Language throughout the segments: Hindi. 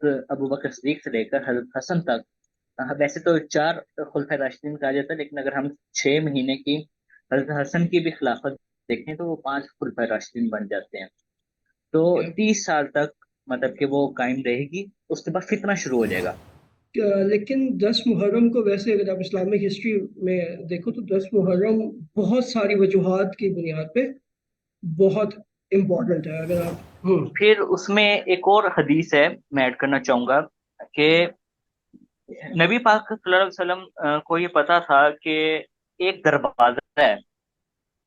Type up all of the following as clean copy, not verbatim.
हजरत अबू बकर सिद्दीक से लेकर हजरत हसन तक, वैसे तो चार खुलफाए राशिदीन कहा जाता है, लेकिन अगर हम 6 महीने की हजरत हसन की भी खिलाफत देखें तो वो 5 खुलफाए राशिदीन बन जाते हैं। तो क्या? 30 साल तक मतलब कि वो कायम रहेगी, उसके बाद फितना शुरू हो जाएगा। लेकिन 10 मुहर्रम को वैसे अगर आप इस्लामिक हिस्ट्री में देखो तो 10 मुहर्रम बहुत सारी वजूहात की बुनियाद पे बहुत इम्पोर्टेंट है। अगर आप फिर उसमें एक और हदीस है, मैं ऐड करना चाहूंगा कि नबी पाक सल्लल्लाहु अलैहि वसल्लम को ये पता था कि एक दरवाजा है,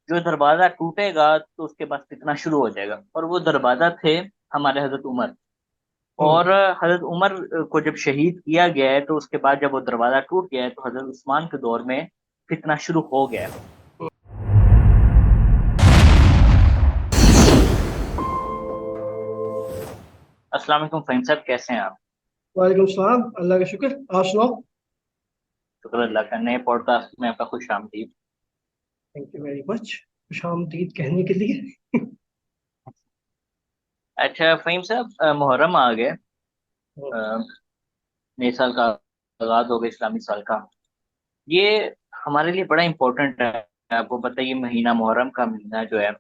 जो दरवाजा टूटेगा तो उसके बाद फितना शुरू हो जाएगा, और वो दरवाजा थे हमारे हजरत उमर। हम्म और हजरत उमर को जब शहीद किया गया है, तो उसके बाद जब वो दरवाजा टूट गया है, तो हजरत उस्मान के दौर में फितना शुरू हो गया है। अस्सलाम वालेकुम फहीम साहब, कैसे हैं आप? वालेकुम सलाम, अल्लाह का शुक्र। आप सुनाओ। शुक्र अल्लाह का, नए पॉडकास्ट में आपका खुश आमदीद। थैंक यू वेरी मच खुश आमदीद कहने के लिए। अच्छा फहीम साहब, मुहर्रम आ गए, नए साल का आगाज हो गया, इस्लामी साल का। ये हमारे लिए बड़ा इम्पोर्टेंट है। आपको पता है ये महीना, मुहर्रम का महीना जो है,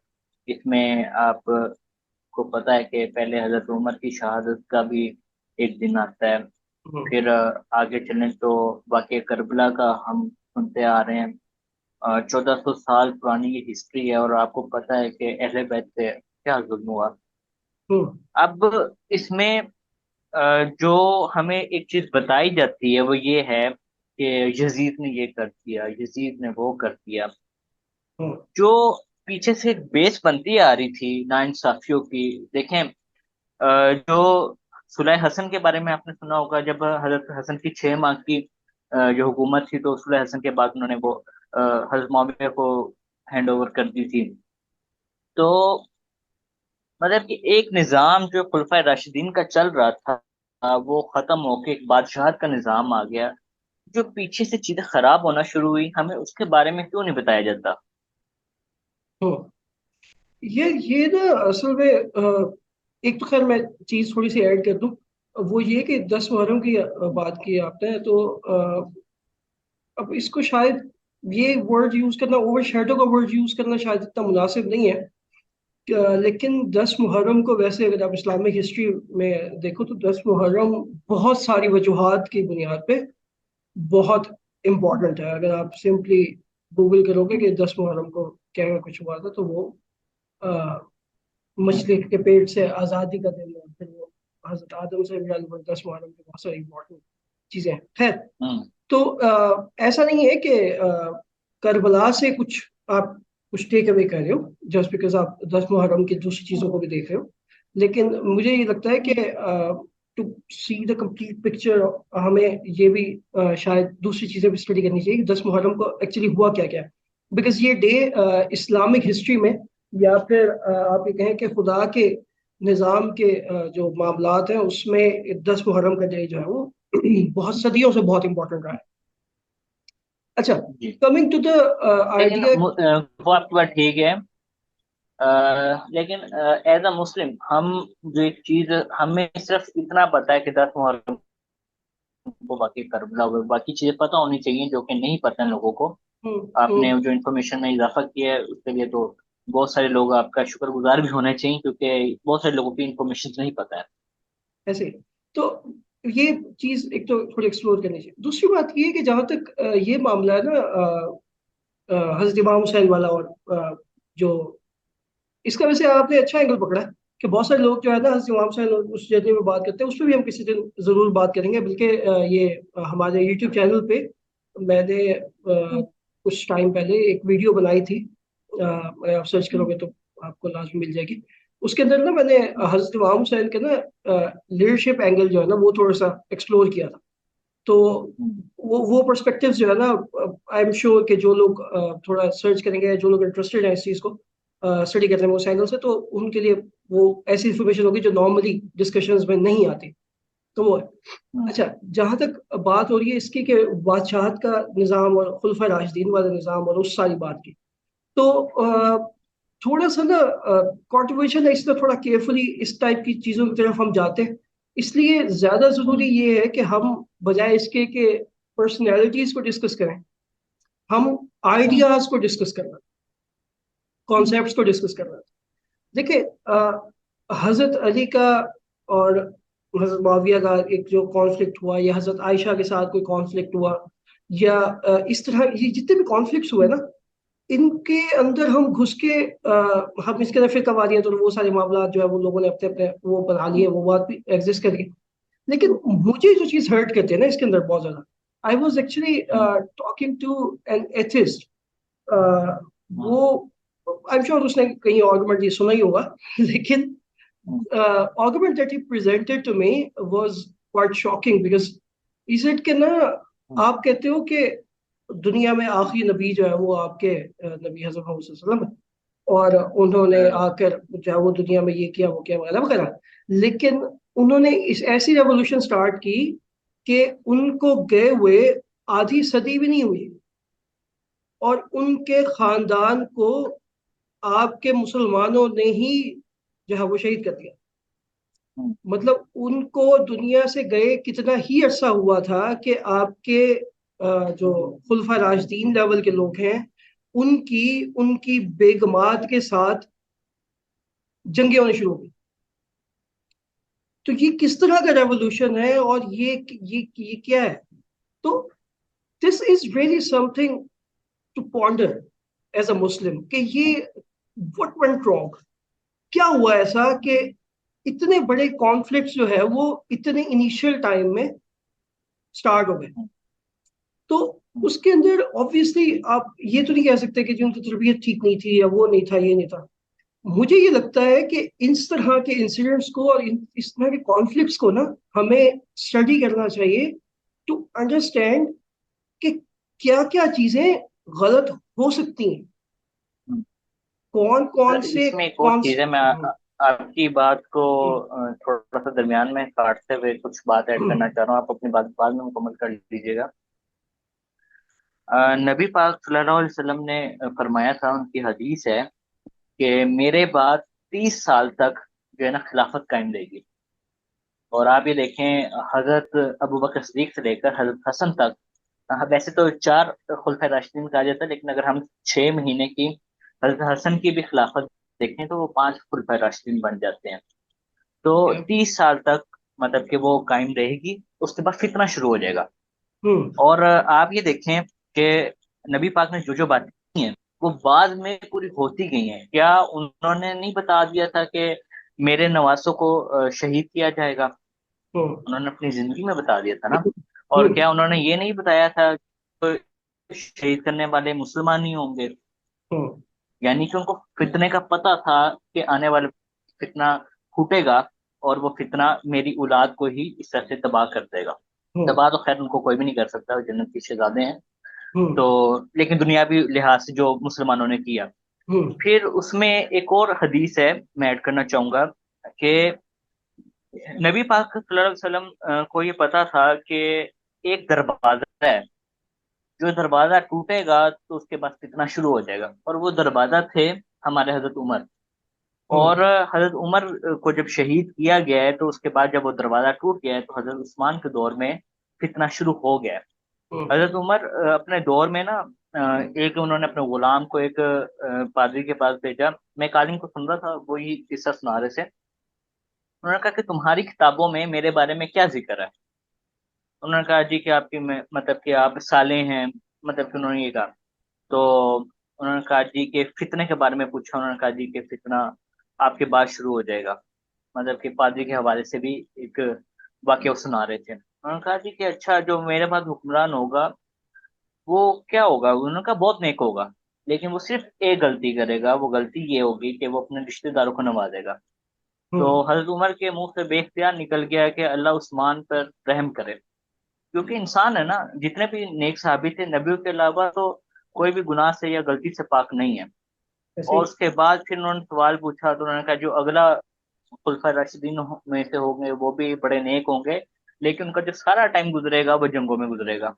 इसमें आपको पता है कि पहले हजरत उमर की शहादत का भी एक दिन आता है। हम्म, फिर आगे चलें तो वाक़या करबला का हम सुनते आ रहे हैं। 1400 साल पुरानी ये हिस्ट्री है, और आपको पता है कि अहले बैत पे क्या जुल्म हुआ। हम्म, अब इसमें जो हमें एक चीज बताई जाती है वो ये है कि यजीद ने ये कर दिया, यजीद ने वो कर दिया। हम्म, जो पीछे से एक बेस बनती आ रही थी नाइंसाफियों की। देखें, जो सुलह हसन के बारे में आपने सुना होगा, जब हजरत हसन की 6 माह की जो हुकूमत थी, तो सुलह हसन के बाद उन्होंने वो हजरत मुआविया को हैंड ओवर कर दी थी। तो मतलब कि एक निज़ाम जो खुलफाए राशिदीन का चल रहा था, वो खत्म होके एक बादशाहत का निज़ाम आ गया। जो पीछे से चीजें खराब होना शुरू हुई, हमें उसके बारे में क्यों नहीं बताया जाता? हम्म। ये ना असल में एक तो खैर मैं चीज थोड़ी सी ऐड कर दूं। वो ये कि 10 मुहर्रम की बात की आपने तो अब इसको शायद ये वर्ड यूज करना, ओवर शेडो का वर्ड यूज करना शायद इतना मुनासिब नहीं है। लेकिन 10 मुहर्रम को वैसे अगर आप इस्लामिक हिस्ट्री में देखो तो 10 मुहर्रम बहुत सारी वजूहात की बुनियाद पे बहुत इम्पोर्टेंट है। अगर आप सिंपली गूगल करोगे कि 10 मुहर्रम को क्या कुछ हुआ था तो वो अ, मछली के पेट से आज़ादी का दिन है। फिर वो हजरत आदम से भी relevant 10 मुहर्रम की बहुत सारी इम्पोर्टेंट चीज़ें हैं। खैर, हम्म। तो ऐसा नहीं है कि करबला से कुछ आप कुछ टेक अवे कर रहे हो जस्ट बिकॉज आप 10 मुहर्रम की दूसरी चीज़ों को भी देख रहे हो। लेकिन मुझे ये लगता है कि to see the complete picture हमें ये भी शायद दूसरी चीज़ें भी स्टडी करनी चाहिए कि 10 मुहर्रम को एक्चुअली हुआ क्या क्या। बिकॉज ये डे इस्लामिक हिस्ट्री में या फिर आप ये कहें कि खुदा के निज़ाम के जो मामलात हैं उसमें 10 मुहर्रम का डे जो है वो बहुत सदियों से बहुत इंपॉर्टेंट रहा है। अच्छा, जी। कमिंग टू द लेकिन आइडिया। वो आपकी बात ठीक है। लेकिन एज अ मुस्लिम हम, जो एक चीज हमें सिर्फ इतना पता है कि 10 मुहर्रम को बाकी करबला हुआ, बाकी चीजें पता होनी चाहिए जो कि नहीं पता है लोगों को। आपने जो इन्फॉर्मेशन में इजाफा किया है उसके लिए तो बहुत सारे लोग आपका शुक्रगुजार भी होने चाहिए, क्योंकि बहुत सारे लोगों को इन्फॉर्मेशन नहीं पता है। ऐसे ही। तो ये चीज एक तो थोड़ी एक्सप्लोर करनी चाहिए। दूसरी बात ये है कि जहां तक ये मामला है ना हजरत इमाम हुसैन वाला और जो इसका वैसे आपने अच्छा एंगल पकड़ा है कि बहुत सारे लोग जो है ना हजरत इमाम हुसैन और उस जर्नी में बात करते हैं। उस पर भी हम किसी दिन जरूर बात करेंगे। बल्कि ये हमारे यूट्यूब चैनल पे मैंने कुछ टाइम पहले एक वीडियो बनाई थी। अगर आप सर्च करोगे तो आपको लाजमी मिल जाएगी। उसके अंदर ना मैंने हजरत इमाम हुसैन के ना लीडरशिप एंगल जो है ना वो थोड़ा सा एक्सप्लोर किया था। तो वो पर्सपेक्टिव्स जो है ना आई एम श्योर कि जो लोग थोड़ा सर्च करेंगे, जो लोग इंटरेस्टेड हैं इस चीज़ को स्टडी करने में उस एंगल से, तो उनके लिए वो ऐसी इंफॉर्मेशन होगी जो नॉर्मली डिस्कशंस में नहीं आती। तो वो है। अच्छा, जहाँ तक बात हो रही है इसकी कि बादशाहत का निज़ाम और खुलफा राशिदीन वाला निज़ाम और उस सारी बात की, तो थोड़ा सा ना कंट्रोवर्शियल है, इसलिए थोड़ा केयरफुली इस टाइप की चीज़ों की तरफ हम जाते हैं। इसलिए ज्यादा जरूरी हम्म, ये है कि हम बजाय इसके कि पर्सनैलिटीज को डिस्कस करें, हम हम्म, आइडियाज को डिस्कस करना, हम्म, कॉन्सेप्ट्स को डिस्कस करना। देखिए हजरत अली का और हजरत मुआविया का एक जो कॉन्फ्लिक्ट हुआ, या हजरत आयशा के साथ कोई कॉन्फ्लिक्ट हुआ, या इस तरह ये जितने भी कॉन्फ्लिक्ट्स हुए ना, इनके अंदर हम घुस के हम इसके अंदर फिर कवारियत और वो सारे मामला जो है वो लोगों ने अपने अपने वो बना लिए, वो बात भी एग्जिस्ट करिए। लेकिन मुझे जो चीज हर्ट करती है ना इसके अंदर बहुत ज्यादा, I was actually hmm, talking to an atheist. Hmm, वो आई एम श्योर उसने कहीं आर्गुमेंट ये सुना ही होगा लेकिन hmm, argument that he presented to me was quite shocking, because he said कि ना, हम्म, आप कहते हो कि दुनिया में आखिरी नबी जो है वो आपके नबी हजरत मोहम्मद सल्लल्लाहु अलैहि वसल्लम है, और उन्होंने हम्म, आकर जो है वो दुनिया में ये किया वो किया वगैरह वगैरह। लेकिन उन्होंने इस ऐसी रेवोल्यूशन स्टार्ट की कि उनको गए हुए आधी सदी भी नहीं हुई, और उनके खानदान को आपके मुसलमानों ने ही जो है वो शहीद कर दिया। हम्म, मतलब उनको दुनिया से गए कितना ही अरसा हुआ था कि आपके जो खुलफा राशिदीन लेवल के लोग हैं, उनकी उनकी बेगमात के साथ जंगें होनी शुरू हो गई। तो ये किस तरह का रेवोल्यूशन है, और ये क्या है? तो this is really something to ponder as a Muslim, कि ये व्हाट वेंट रॉन्ग, क्या हुआ ऐसा कि इतने बड़े कॉन्फ्लिक्ट्स जो है वो इतने इनिशियल टाइम में स्टार्ट हो गए। तो हम्म, उसके अंदर ऑब्वियसली आप ये तो नहीं कह सकते कि जी उनकी तरबियत ठीक नहीं थी, या वो नहीं था, ये नहीं था। मुझे ये लगता है कि इस तरह के इंसिडेंट्स को और इस तरह के कॉन्फ्लिक्ट्स को ना हमें स्टडी करना चाहिए, टू अंडरस्टैंड कि क्या क्या चीजें गलत हो सकती हैं, हम्म। कौन कौन सर से इसमें एक और कौन चीज है, मैं आपकी बात को हम्म, थोड़ा सा दरमियान में काटते हुए कुछ बात ऐड करना चाह रहा हूँ, आप अपनी बात बाद में मुकम्मल कर लीजिएगा। नबी पाक सल्लल्लाहु अलैहि वसल्लम ने फरमाया था, उनकी हदीस है कि मेरे बाद 30 साल तक जो है ना खिलाफत कायम रहेगी। और आप ये देखें, हजरत अबू बकर सिद्दीक से लेकर हजरत हसन तक, वैसे तो चार खुलफाए राशिदीन कहा जाता है, लेकिन अगर हम 6 महीने की हजरत हसन की भी खिलाफत देखें तो वो 5 खुलफाए राशिदीन बन जाते हैं। तो हम्म, 30 साल तक मतलब कि वो कायम रहेगी, उसके बाद फितना शुरू हो जाएगा। हम्म, और आप ये देखें कि नबी पाक ने जो जो बातें की हैं वो बाद में पूरी होती गई हैं। क्या उन्होंने नहीं बता दिया था कि मेरे नवासों को शहीद किया जाएगा? हम्म, उन्होंने अपनी जिंदगी में बता दिया था ना। और हम्म, क्या उन्होंने ये नहीं बताया था कि शहीद करने वाले मुसलमान ही होंगे? हम्म, यानी कि उनको फितने का पता था कि आने वाले फितना फूटेगा, और वो फितना मेरी औलाद को ही इस तरह से तबाह कर देगा। हम्म, तबाह तो खैर उनको कोई भी नहीं कर सकता, वो जन्नत के शहजादे हैं। हम्म, तो लेकिन दुनियावी लिहाज से जो मुसलमानों ने किया, हम्म, फिर उसमें एक और हदीस है, मैं ऐड करना चाहूंगा कि नबी पाक सल्लल्लाहु अलैहि वसल्लम को ये पता था कि एक दरवाजा है, जो दरवाजा टूटेगा तो उसके बाद फितना शुरू हो जाएगा। और वो दरवाजा थे हमारे हजरत उमर। हम्म, और हजरत उमर को जब शहीद किया गया है, तो उसके बाद जब वो दरवाजा टूट गया है, तो हजरत उस्मान के दौर में फितना शुरू हो गया है। हम्म, हजरत उमर अपने दौर में ना, एक उन्होंने अपने गुलाम को एक पादरी के पास भेजा। मैं कालिम को सुन रहा था, वो ही किस्सा सुना रहे थे। उन्होंने कहा कि तुम्हारी किताबों में मेरे बारे में क्या जिक्र है? उन्होंने कहा जी कि आपकी मतलब कि आप साले हैं, मतलब कि उन्होंने ये कहा। तो उन्होंने कहा जी के फितने के बारे में पूछा। उन्होंने कहा जी के फितना आपके बाद शुरू हो जाएगा। मतलब कि पादरी के हवाले से भी एक वाकया वो सुना रहे थे। उन्होंने कहा जी कि अच्छा, जो मेरे बाद हुक्मरान होगा वो क्या होगा? उन्होंने कहा बहुत नेक होगा, लेकिन वो सिर्फ एक गलती करेगा। वो गलती ये होगी कि वो अपने रिश्तेदारों को नवाजेगा। तो हम्म, हजरत उमर के मुंह से बेख्तियार निकल गया कि अल्लाह उस्मान पर रहम करे। क्योंकि इंसान है ना, जितने भी नेक साहबी थे नबियों के अलावा, तो कोई भी गुनाह से या गलती से पाक नहीं है। ऐसे और ही। उसके बाद फिर उन्होंने सवाल पूछा, तो उन्होंने कहा जो अगला खुलफा राशिदीन में से होंगे वो भी बड़े नेक होंगे, लेकिन उनका जो सारा टाइम गुजरेगा वो जंगों में गुजरेगा।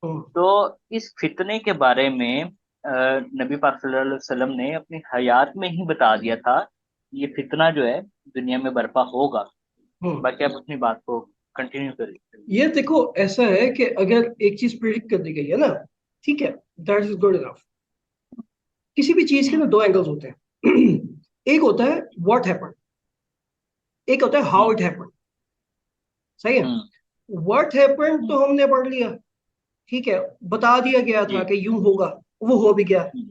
हम्म, तो इस फितने के बारे में नबी पाक सल्लल्लाहु अलैहि वसल्लम ने अपनी हयात में ही बता दिया था, ये फितना जो है दुनिया में बर्पा होगा। हम्म। बाकी आप अपनी बात को कंटिन्यू करिए। ये देखो, ऐसा है कि अगर एक चीज प्रिडिक्ट कर दी गई है ना, ठीक है, दैट इज गुड इनफ। किसी भी चीज के हम्म। ना दो एंगल्स होते हैं। एक होता है व्हाट हैपन, एक होता है हाउ हम्म। It happen. सही है। हम्म। What happen hmm. तो हमने पढ़ लिया, ठीक है, बता दिया गया था जी। कि यूं होगा, वो हो भी गया, हम्म।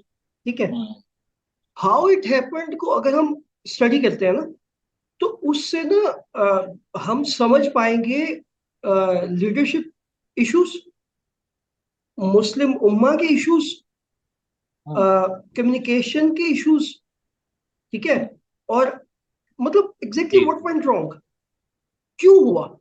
ठीक है। हम्म। हाउ इट हैपेंड को अगर हम स्टडी करते हैं ना, तो उससे ना हम समझ पाएंगे लीडरशिप इश्यूज, मुस्लिम उम्मा के इश्यूज, हम्म। कम्युनिकेशन के इश्यूज, ठीक है। और मतलब एग्जैक्टली जी। व्हाट वेंट रॉन्ग, क्यों हुआ।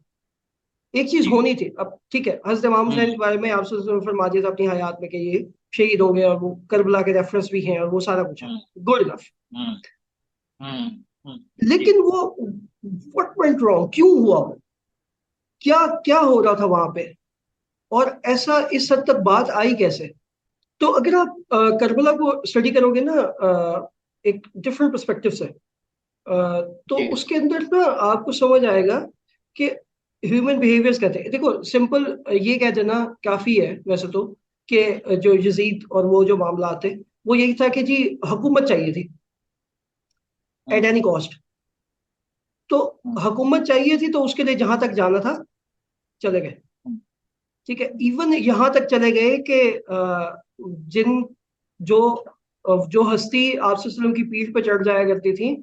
एक चीज जी। होनी थी, अब ठीक है, हजरत इमाम हुसैन हम्म। के बारे में आपसे फरमा दिया था अपनी हयात में कि ये शहीद हो गए, और वो करबला के रेफरेंस भी हैं, और वो सारा कुछ है, हम्म। Good enough. हम्म। हम्म। जी। लेकिन वो व्हाट वेंट रॉन्ग, क्यों हुआ वो, क्या क्या हो रहा था वहां पे, और ऐसा इस हद तक बात आई कैसे। तो अगर आप करबला को स्टडी करोगे ना एक डिफरेंट पर्सपेक्टिव से, तो जी। उसके अंदर ना आपको समझ आएगा कि ह्यूमन बिहेवियर्स कहते हैं। देखो सिंपल ये कह देना काफी है वैसे तो, कि जो यजीद और वो जो मामला थे, वो यही था कि जी हुकूमत चाहिए थी एट हम्म। Any cost. तो हम्म। हुकूमत चाहिए थी, तो उसके लिए जहां तक जाना था चले गए, हम्म। ठीक है। इवन यहाँ तक चले गए कि जिन जो जो हस्ती आप वसल्लम की पीठ पे चढ़ जाया करती थी,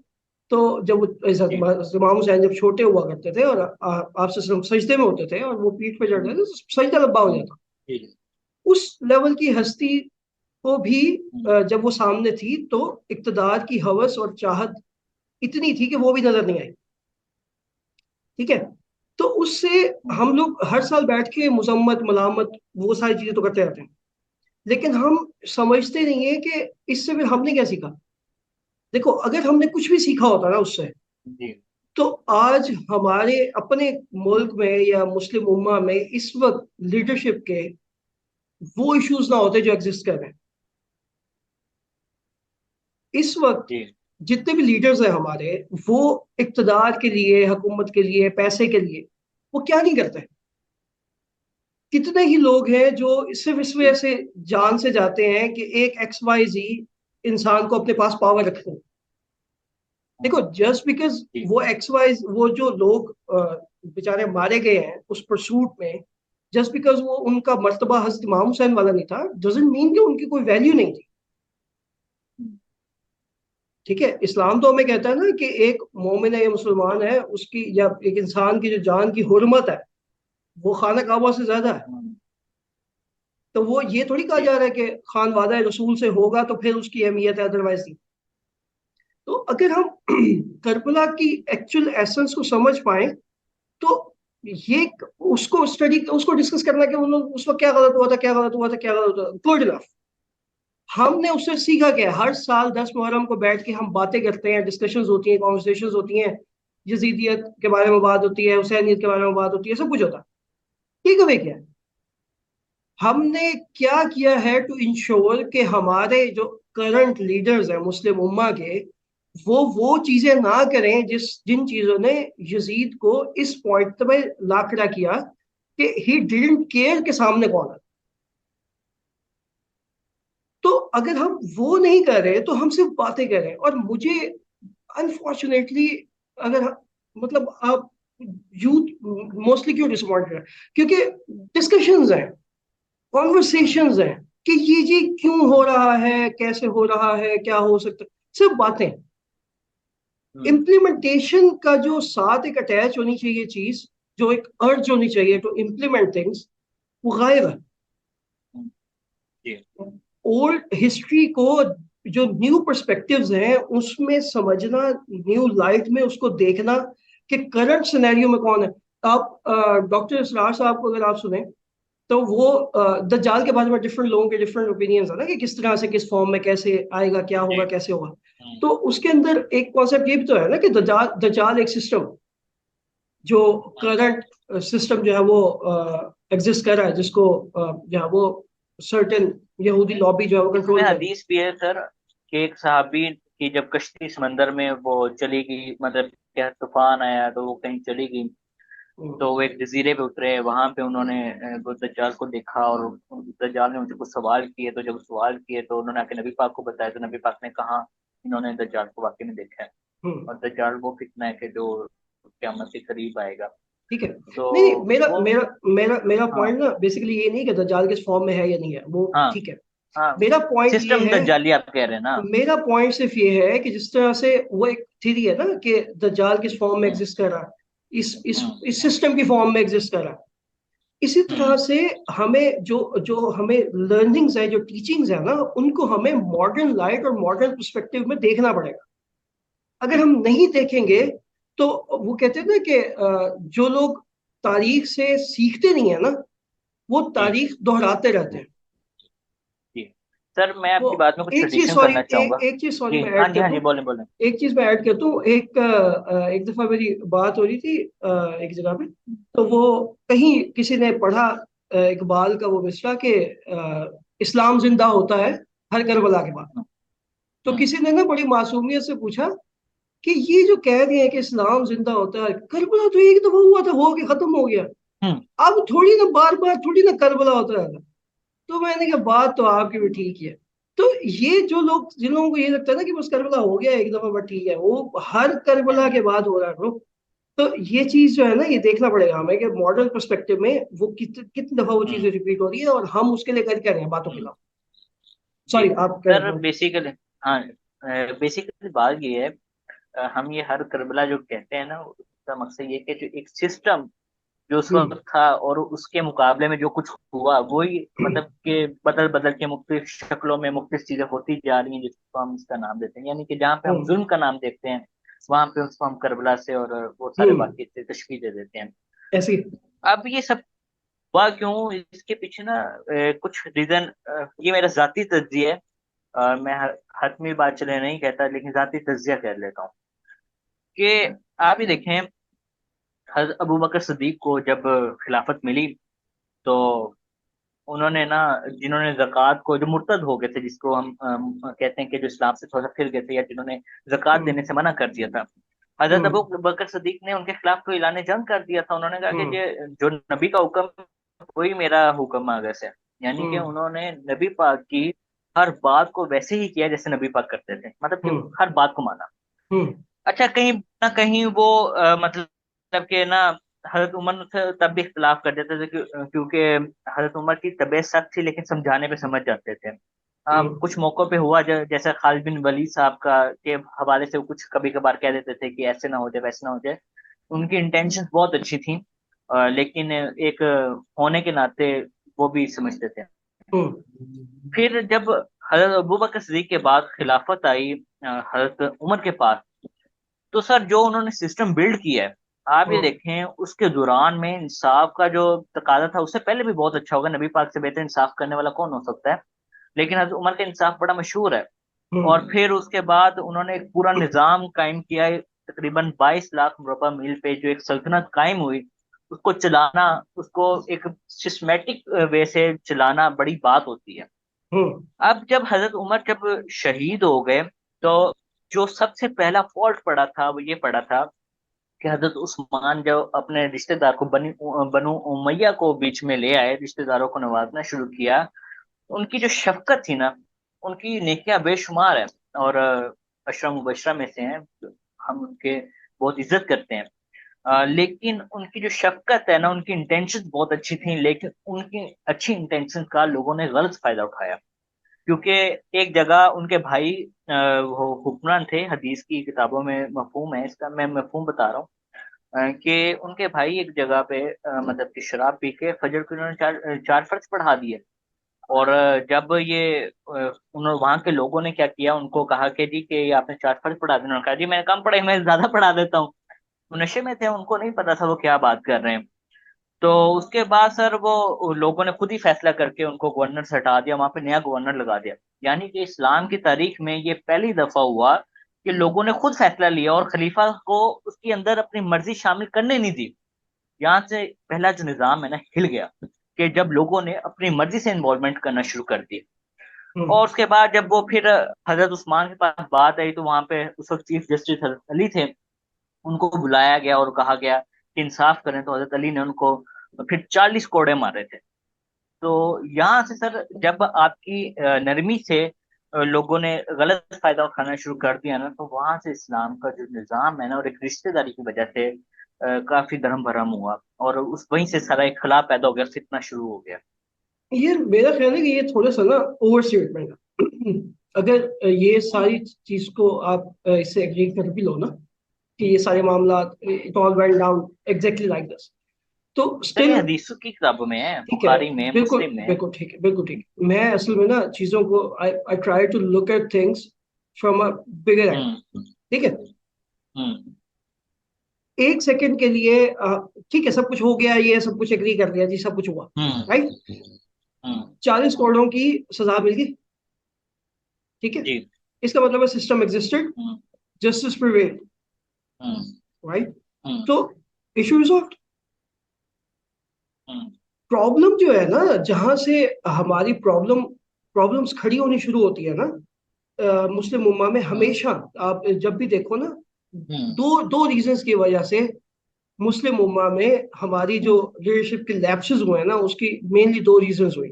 तो जब जी। इमाम हुसैन जब छोटे हुआ करते थे और आप वसल्लम सजदे में होते थे और वो पीठ पे चढ़ हम्म। जाते थे, तो सजदा लंबा हो हम्म। जाता। जी। उस लेवल की हस्ती को भी हम्म। जब वो सामने थी, तो इक्तदार की हवस और चाहत इतनी थी कि वो भी नजर नहीं आई, ठीक है। तो उससे हम्म। हम लोग हर साल बैठ के मुजम्मत मलामत वो सारी चीजें तो करते रहते हैं, लेकिन हम समझते नहीं है कि इससे फिर हमने क्या सीखा। देखो अगर हमने कुछ भी सीखा होता ना उससे, जी। तो आज हमारे अपने मुल्क में या मुस्लिम उम्मा में इस वक्त लीडरशिप के वो इश्यूज ना होते जो एग्जिस्ट कर रहे हैं इस वक्त। जी। जितने भी लीडर्स हैं हमारे, वो इक्तदार के लिए, हुकूमत के लिए, पैसे के लिए, वो क्या नहीं करते। कितने ही लोग हैं जो सिर्फ इस वजह जी। से जान से जाते हैं कि एक एक्स वाई जी इंसान को अपने पास पावर रखते हैं। देखो हम्म। जस्ट बिकॉज जी। वो एक्स वाई, वो जो लोग बेचारे मारे गए हैं उस परसूट में, जस्ट बिकॉज वो उनका मर्तबा हजरत इमाम हुसैन वाला नहीं था, डजंट मीन कि उनकी कोई वैल्यू नहीं थी, हम्म। ठीक है। इस्लाम तो हमें कहता है ना कि एक मोमिन है या मुसलमान है, उसकी या एक इंसान की जो जान की हुर्मत है, वो खाना काबा से ज्यादा है। हम्म। तो वो ये थोड़ी कहा जी। जा रहा है कि खान वादा रसूल से होगा तो फिर उसकी अहमियत है, अदरवाइज नहीं। तो अगर हम करबला की एक्चुअल एसेंस को समझ पाए, तो ये उसको स्टडी, उसको डिस्कस करना कि उस वक्त क्या गलत हुआ था, क्या गलत हुआ था, क्या गलत हुआ था, गुड इनफ। हमने उससे सीखा क्या, हर साल 10 मुहर्रम को बैठ के हम बातें करते हैं, डिस्कशंस होती हैं, कॉन्वर्सेशंस होती हैं, यजीदियत के बारे में बात होती है, हुसैनियत के बारे में बात होती है, सब कुछ होता है, ठीक है। क्या है, हमने क्या किया है टू इंश्योर कि हमारे जो करंट लीडर्स हैं मुस्लिम उम्मा के, वो चीजें ना करें जिन चीजों ने यजीद को इस पॉइंट पे ला खड़ा किया कि ही डिडंट केयर के सामने कौन है। तो अगर हम वो नहीं कर रहे तो हम सिर्फ बातें कर रहे हैं। और मुझे अनफॉर्चुनेटली, अगर मतलब आप यूथ मोस्टली क्यों डिसअपॉइंटेड है, क्योंकि डिस्कशंस हैं, हम्म। कॉन्वर्सेशंस हैं कि ये जी क्यों हो रहा है, कैसे हो रहा है, क्या हो सकता है, सिर्फ बातें। हम्म। इम्प्लीमेंटेशन का जो साथ एक अटैच होनी चाहिए चीज, जो एक अर्ज होनी चाहिए टू इम्प्लीमेंट थिंग्स, वो गायब है। हम्म। जी। ओल्ड हिस्ट्री को जो न्यू पर्सपेक्टिव्स हैं उसमें समझना, न्यू लाइट में उसको देखना कि करंट सिनेरियो में कौन है। आप डॉक्टर इसरार साहब को अगर आप सुने, तो वो दज्जाल के बारे में डिफरेंट लोगों के डिफरेंट ओपिनियंस है ना, कि किस तरह से, किस फॉर्म में, कैसे आएगा, क्या जी। होगा, कैसे होगा। हम्म। तो उसके अंदर एक कॉन्सेप्ट ये भी तो है ना कि दज्जाल दज्जाल एक सिस्टम, जो हम्म। करंट सिस्टम जो है वो एग्जिस्ट कर रहा है, जिसको जो है वो सर्टेन यहूदी लॉबी जो है वो इसमें कंट्रोल कर रही है। हदीस भी है सर कि एक सहाबी कि जब कश्ती समंदर में वो चली गई, मतलब क्या तूफान आया तो वो कहीं चली गई, हम्म, तो वो एक जजीरे पे उतरे, वहां पे उन्होंने वो दज्जाल को देखा, और दज्जाल ने उनसे कुछ सवाल किए, तो जब सवाल किए तो उन्होंने आके नबी पाक को बताया, तो नबी पाक ने कहा इन्होंने दज्जाल को वाकई में देखा है, हम्म। और दज्जाल वो फितना है कि जो क़यामत के करीब आएगा। ठीक है। तो नहीं नहीं, मेरा वो, मेरा मेरा मेरा हाँ पॉइंट ना बेसिकली ये नहीं कि दज्जाल किस फॉर्म में है या नहीं है, वो हाँ ठीक है। हाँ, मेरा पॉइंट ये सिस्टम है, दज्जाली आप कह रहे हैं ना। मेरा पॉइंट सिर्फ ये है कि जिस तरह से वो एक थ्योरी है ना कि दज्जाल किस फॉर्म में हम्म एग्जिस्ट कर रहा है, हम्म इस सिस्टम की फॉर्म में एग्जिस्ट कर रहा है। इसी तरह हम्म से हमें जो जो हमें लर्निंग्स है, जो टीचिंग्स है ना, उनको हमें मॉडर्न लाइट और मॉडर्न पर्सपेक्टिव में देखना पड़ेगा। अगर हम्म हम नहीं देखेंगे तो वो कहते हैं ना कि जो लोग तारीख से सीखते नहीं है ना, वो जी तारीख दोहराते रहते हैं। जी। सर मैं तो आपकी बात में कुछ एक चीज एडिशन सॉरी, करना चाहूंगा। एक चीज सॉरी जी मैं हाँ ऐड जी, कर हाँ दूं। जी, बोले बोले। एक चीज मैं ऐड कर दूं, एक दफा मेरी बात हो रही थी एक जगह पे। तो वो कहीं किसी ने पढ़ा इकबाल का वो मिसरा कि इस्लाम जिंदा होता है हर करबला के बाद। हम्म तो हम्म किसी ने ना बड़ी मासूमियत से पूछा कि ये जो कह रहे हैं कि इस्लाम जिंदा होता है, करबला तो एक दफा हुआ था, हो गया, खत्म हो गया। हम्म अब थोड़ी ना बार बार थोड़ी ना करबला होता है। तो मैंने कहा बात तो आपकी भी ठीक ही है। तो ये जो लोग, जिन लोगों को ये लगता है ना कि बस करबला हो गया एक दफा, बट ठीक है, वो हर करबला हम्म के बाद हो रहा है bro। तो ये चीज जो है ना, ये देखना पड़ेगा हमें कि मॉडर्न पर्सपेक्टिव में वो कितनी दफा वो हम्म चीजें रिपीट हो रही है, और हम उसके लिए कर क्या रहे हैं बातों के हम्म। खिलाफ। जी सॉरी, आप कह सर, रहे थे। बेसिकली, हाँ, बेसिकली बात ये है, हम ये हर करबला जो कहते हैं ना, उसका मकसद ये है कि जो एक सिस्टम जो उस हम्म, वक्त था और उसके मुकाबले में जो कुछ हुआ, वही मतलब कि बदल बदल के मुख्तलिफ शक्लों में मुख्तलिफ चीजें होती जा रही हैं, जिसको हम इसका नाम देते हैं, यानी कि जहाँ पे हम हम्म, जुल्म का नाम देखते हैं, वहां पे उसको हम करबला से और वो सारे हम्म। बाकी से तशबीह दे देते हैं। ऐसी। अब ये सब हुआ क्यों, इसके पीछे ना कुछ रीजन, ये मेरा जाती तज्जिया है। मैं हतमी बात चले नहीं कहता, लेकिन जाती तज्जिया कह लेता हूँ कि आप ये देखें, हज़रत अबू बकर सिद्दीक को जब खिलाफत मिली, तो उन्होंने ना, जिन्होंने ज़कात को, जो मुर्तद हो गए थे, जिसको हम कहते हैं कि जो इस्लाम से थोड़ा सा फिर गए थे, या जिन्होंने ज़कात हम्म, देने से मना कर दिया था, हजरत हम्म, अबू बकर सिद्दीक ने उनके खिलाफ तो ऐलान जंग कर दिया था। उन्होंने कहा कि हम्म, ये जो नबी का हुक्म, वही मेरा हुक्म आगे से, यानी कि हम्म, उन्होंने नबी पाक की हर बात को वैसे ही किया जैसे नबी पाक करते थे, मतलब कि हम्म, हर बात को माना। हम्म, अच्छा, कहीं ना कहीं वो मतलब कि ना, हजरत उमर से तब भी इख्तलाफ कर देते थे, क्योंकि हजरत उमर की तबीयत सख्त थी, लेकिन समझाने पे समझ जाते थे। हम्म, कुछ मौकों पे हुआ, जैसे खालिद बिन वलीद साहब का के हवाले से वो कुछ कभी कभार कह देते थे कि ऐसे ना हो जाए, वैसे ना हो जाए। उनकी इंटेंशन बहुत अच्छी थी, लेकिन एक होने के नाते वो भी समझते थे। हम्म, फिर जब हजरत अबू बकर सिद्दीक के बाद खिलाफत आई हजरत उमर के पास, तो सर जो उन्होंने सिस्टम बिल्ड किया है, आप ये हम्म, देखें, उसके दौरान में इंसाफ का जो तकाजा था, उससे पहले भी बहुत अच्छा होगा, नबी पाक से बेहतर इंसाफ करने वाला कौन हो सकता है, लेकिन हजरत उमर का इंसाफ बड़ा मशहूर है। और हम्म, फिर उसके बाद उन्होंने एक पूरा निजाम कायम किया है, तकरीबन 22 लाख मुरबा मील पे जो एक सल्तनत कायम हुई, उसको चलाना, उसको एक सिस्टमेटिक वे से चलाना बड़ी बात होती है। हम्म, अब जब हजरत उमर जब शहीद हो गए, तो जो सबसे पहला फॉल्ट पड़ा था वो ये पड़ा था कि हजरत उस्मान जब अपने रिश्तेदार को बनु उमैया को बीच में ले आए, रिश्तेदारों को नवाजना शुरू किया, उनकी जो शफकत थी ना, उनकी नेकियां बेशुमार है, और अशरा मुबशरा में से हैं, हम उनके बहुत इज्जत करते हैं। लेकिन उनकी जो शफकत है ना, उनकी इंटेंशन बहुत अच्छी थी, लेकिन उनकी अच्छी इंटेंशन का लोगों ने गलत फायदा उठाया। क्योंकि एक जगह उनके भाई वो हुक्मरान थे, हदीस की किताबों में मफहूम है इसका, मैं मफहूम बता रहा हूँ, कि उनके भाई एक जगह पे मतलब कि शराब पी के फजर के उन्होंने चार फर्ज पढ़ा दिए। और जब ये उन्होंने, वहां के लोगों ने क्या किया, उनको कहा कि जी कि ये आपने चार फर्ज पढ़ा दिए, उन्होंने कहा जी मैंने कम पढ़े, मैं ज्यादा पढ़ा देता हूँ। वो नशे में थे, उनको नहीं पता था वो क्या बात कर रहे हैं। तो उसके बाद सर वो लोगों ने खुद ही फैसला करके उनको गवर्नर से हटा दिया, वहां पे नया गवर्नर लगा दिया। यानी कि इस्लाम की तारीख में ये पहली दफा हुआ कि लोगों ने खुद फैसला लिया और खलीफा को उसके अंदर अपनी मर्जी शामिल करने नहीं दी। यहाँ से पहला जो निजाम है ना, हिल गया, कि जब लोगों ने अपनी मर्जी से इन्वॉल्वमेंट करना शुरू कर दी। हम्म। और उसके बाद जब वो फिर हजरत उस्मान के पास बात आई, तो वहां पे उस वक्त चीफ जस्टिस हजरत अली थे, उनको बुलाया गया और कहा गया कि इंसाफ करें। तो हजरत अली ने उनको फिर 40 कोड़े मारे थे। तो यहाँ से सर, जब आपकी नरमी से लोगों ने गलत फायदा उठाना शुरू कर दिया ना, तो वहां से इस्लाम का जो निजाम है ना, और एक रिश्तेदारी की वजह से काफी धर्म भरम हुआ, और उस वहीं से सारा इख्तलाफ पैदा हो गया, फितना शुरू हो गया। ये मेरा ख्याल है कि ये थोड़ा सा ना ओवर स्टेटमेंट है। अगर ये सारी चीज को आप इससे एग्री कर भी लो ना कि ये सारे मामला it all went down exactly like this, तो सर ये स्टिल हदीसों की किताबों में है, ठीक है। बुखारी में, बिल्कुल मुस्लिम में। बिल्कुल ठीक है, बिल्कुल ठीक है। मैं असल में ना चीजों को I I try to look at things from a bigger angle. Hmm. ठीक है। हम्म। एक सेकंड के लिए ठीक है, सब कुछ हो गया, ये सब कुछ एग्री कर लिया जी, सब कुछ हुआ, हम्म। राइट। हम्म। 40 करोड़ों की सजा मिल गई, ठीक है। जी। इसका मतलब है सिस्टम एग्जिस्टेड, हम्म। जस्टिस प्रिवेल, हम्म। राइट। हम्म। तो इशू रिजॉल्व। हम्म। प्रॉब्लम जो है ना, जहां से हमारी प्रॉब्लम्स खड़ी होनी शुरू होती है ना, मुस्लिम उम्मा में हम्म। हमेशा, आप जब भी देखो ना, हम्म। दो दो रीजंस की वजह से मुस्लिम उम्मा में हमारी जो हम्म। लीडरशिप के लैप्सेस हुए हैं ना, उसकी मेनली दो रीजंस हुई।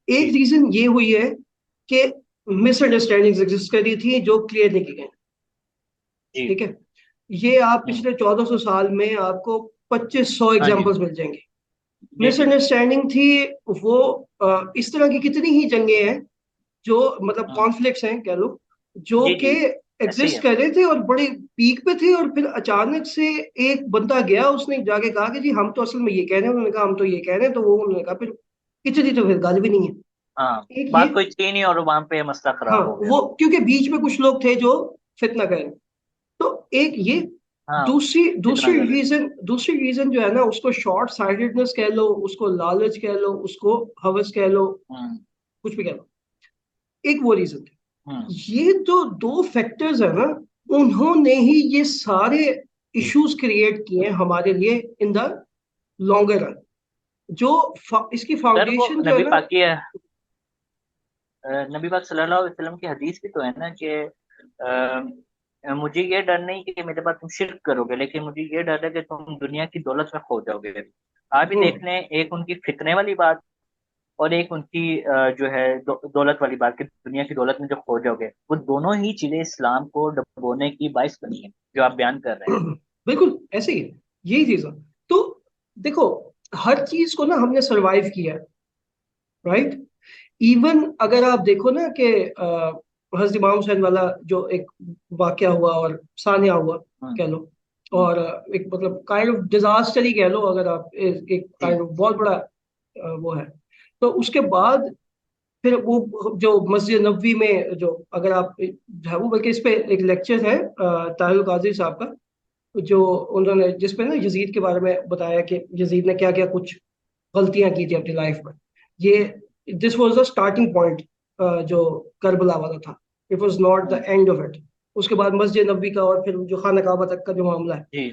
एक जी। रीजन ये हुई है कि मिसअंडरस्टैंडिंग्स एग्जिस्ट कर रही थी जो क्लियर नहीं की गई, जी। ठीक है। ये आप हम्म। पिछले 1400 साल में आपको 2500 हाँ जी। एग्जाम्पल्स मिल जाएंगे। जी। जी। मिसअंडरस्टैंडिंग थी वो। इस तरह की कितनी ही जंगें हैं जो मतलब हम्म। कॉन्फ्लिक्ट्स हैं कह लो, जो जी। कि जी। ऐसे ही एग्जिस्ट है। कर रहे थे और बड़े पीक पे थे, और फिर अचानक से एक बंदा गया, उसने जाके कहा कि जी हम तो असल में ये कह रहे हैं, उन्होंने कहा हम तो ये कह रहे हैं, तो वो उन्होंने कहा फिर इतनी तो फिर गल भी नहीं है। हाँ, एक ये, बात कोई थी नहीं और वहां पे मसला हाँ, खराब हो गया। वो क्योंकि बीच में कुछ लोग थे जो फितना कर रहे हैं। तो एक ये, हाँ, दूसरी इतना दूसरी कर रहे। रीजन दूसरी रीजन जो है ना, उसको शॉर्ट साइटेडनेस कह लो, उसको लालच कह लो, उसको हवस कह लो, हम्म। कुछ भी कह लो, एक वो रीजन थे। हम्म। ये जो दो फैक्टर्स है ना, उन्होंने ही ये सारे इश्यूज क्रिएट किए हैं हमारे लिए इन द लॉन्गर रन। जो इसकी सर वो फाउंडेशन जो है नबी ना। पाक की है, नबी पाक सल्लल्लाहु अलैहि वसल्लम की हदीस भी तो है ना कि मुझे ये डर नहीं कि मेरे बाद तुम शिरक करोगे, लेकिन मुझे ये डर है कि तुम दुनिया की दौलत में खो जाओगे। आप भी देख हम्म। लें, एक उनकी फितने वाली बात, और एक उनकी जो है दौलत वाली बात, कि दुनिया की दौलत में जो खो जाओगे, वो दोनों ही चीजें इस्लाम को डुबोने की बाइस बनी है, जो आप बयान कर रहे हैं। बिल्कुल ऐसे ही है, यही चीज है। तो देखो, हर चीज को ना हमने सरवाइव किया है, राइट। इवन अगर आप देखो ना कि हजरत इमाम हुसैन वाला जो एक वाकया हुआ और सानिया हुआ हम्म। कह लो, हम्म। और एक मतलब काइंड ऑफ डिजास्टर ही कह लो, अगर आप एक जी। काइंड ऑफ बहुत बड़ा वो है। तो उसके बाद फिर वो जो मस्जिद नबवी में जो, अगर आप वो, बल्कि इस पे एक लेक्चर है ताहिर काजी साहब का, जो उन्होंने जिस पे ना यजीद के बारे में बताया कि यजीद ने क्या क्या कुछ गलतियां की थी अपनी लाइफ में। ये this was the starting point जो करबला वाला था, it was not the hmm. End of it. उसके बाद मस्जिद नबी का और फिर जो खाना काबा तक का जो मामला है, जी।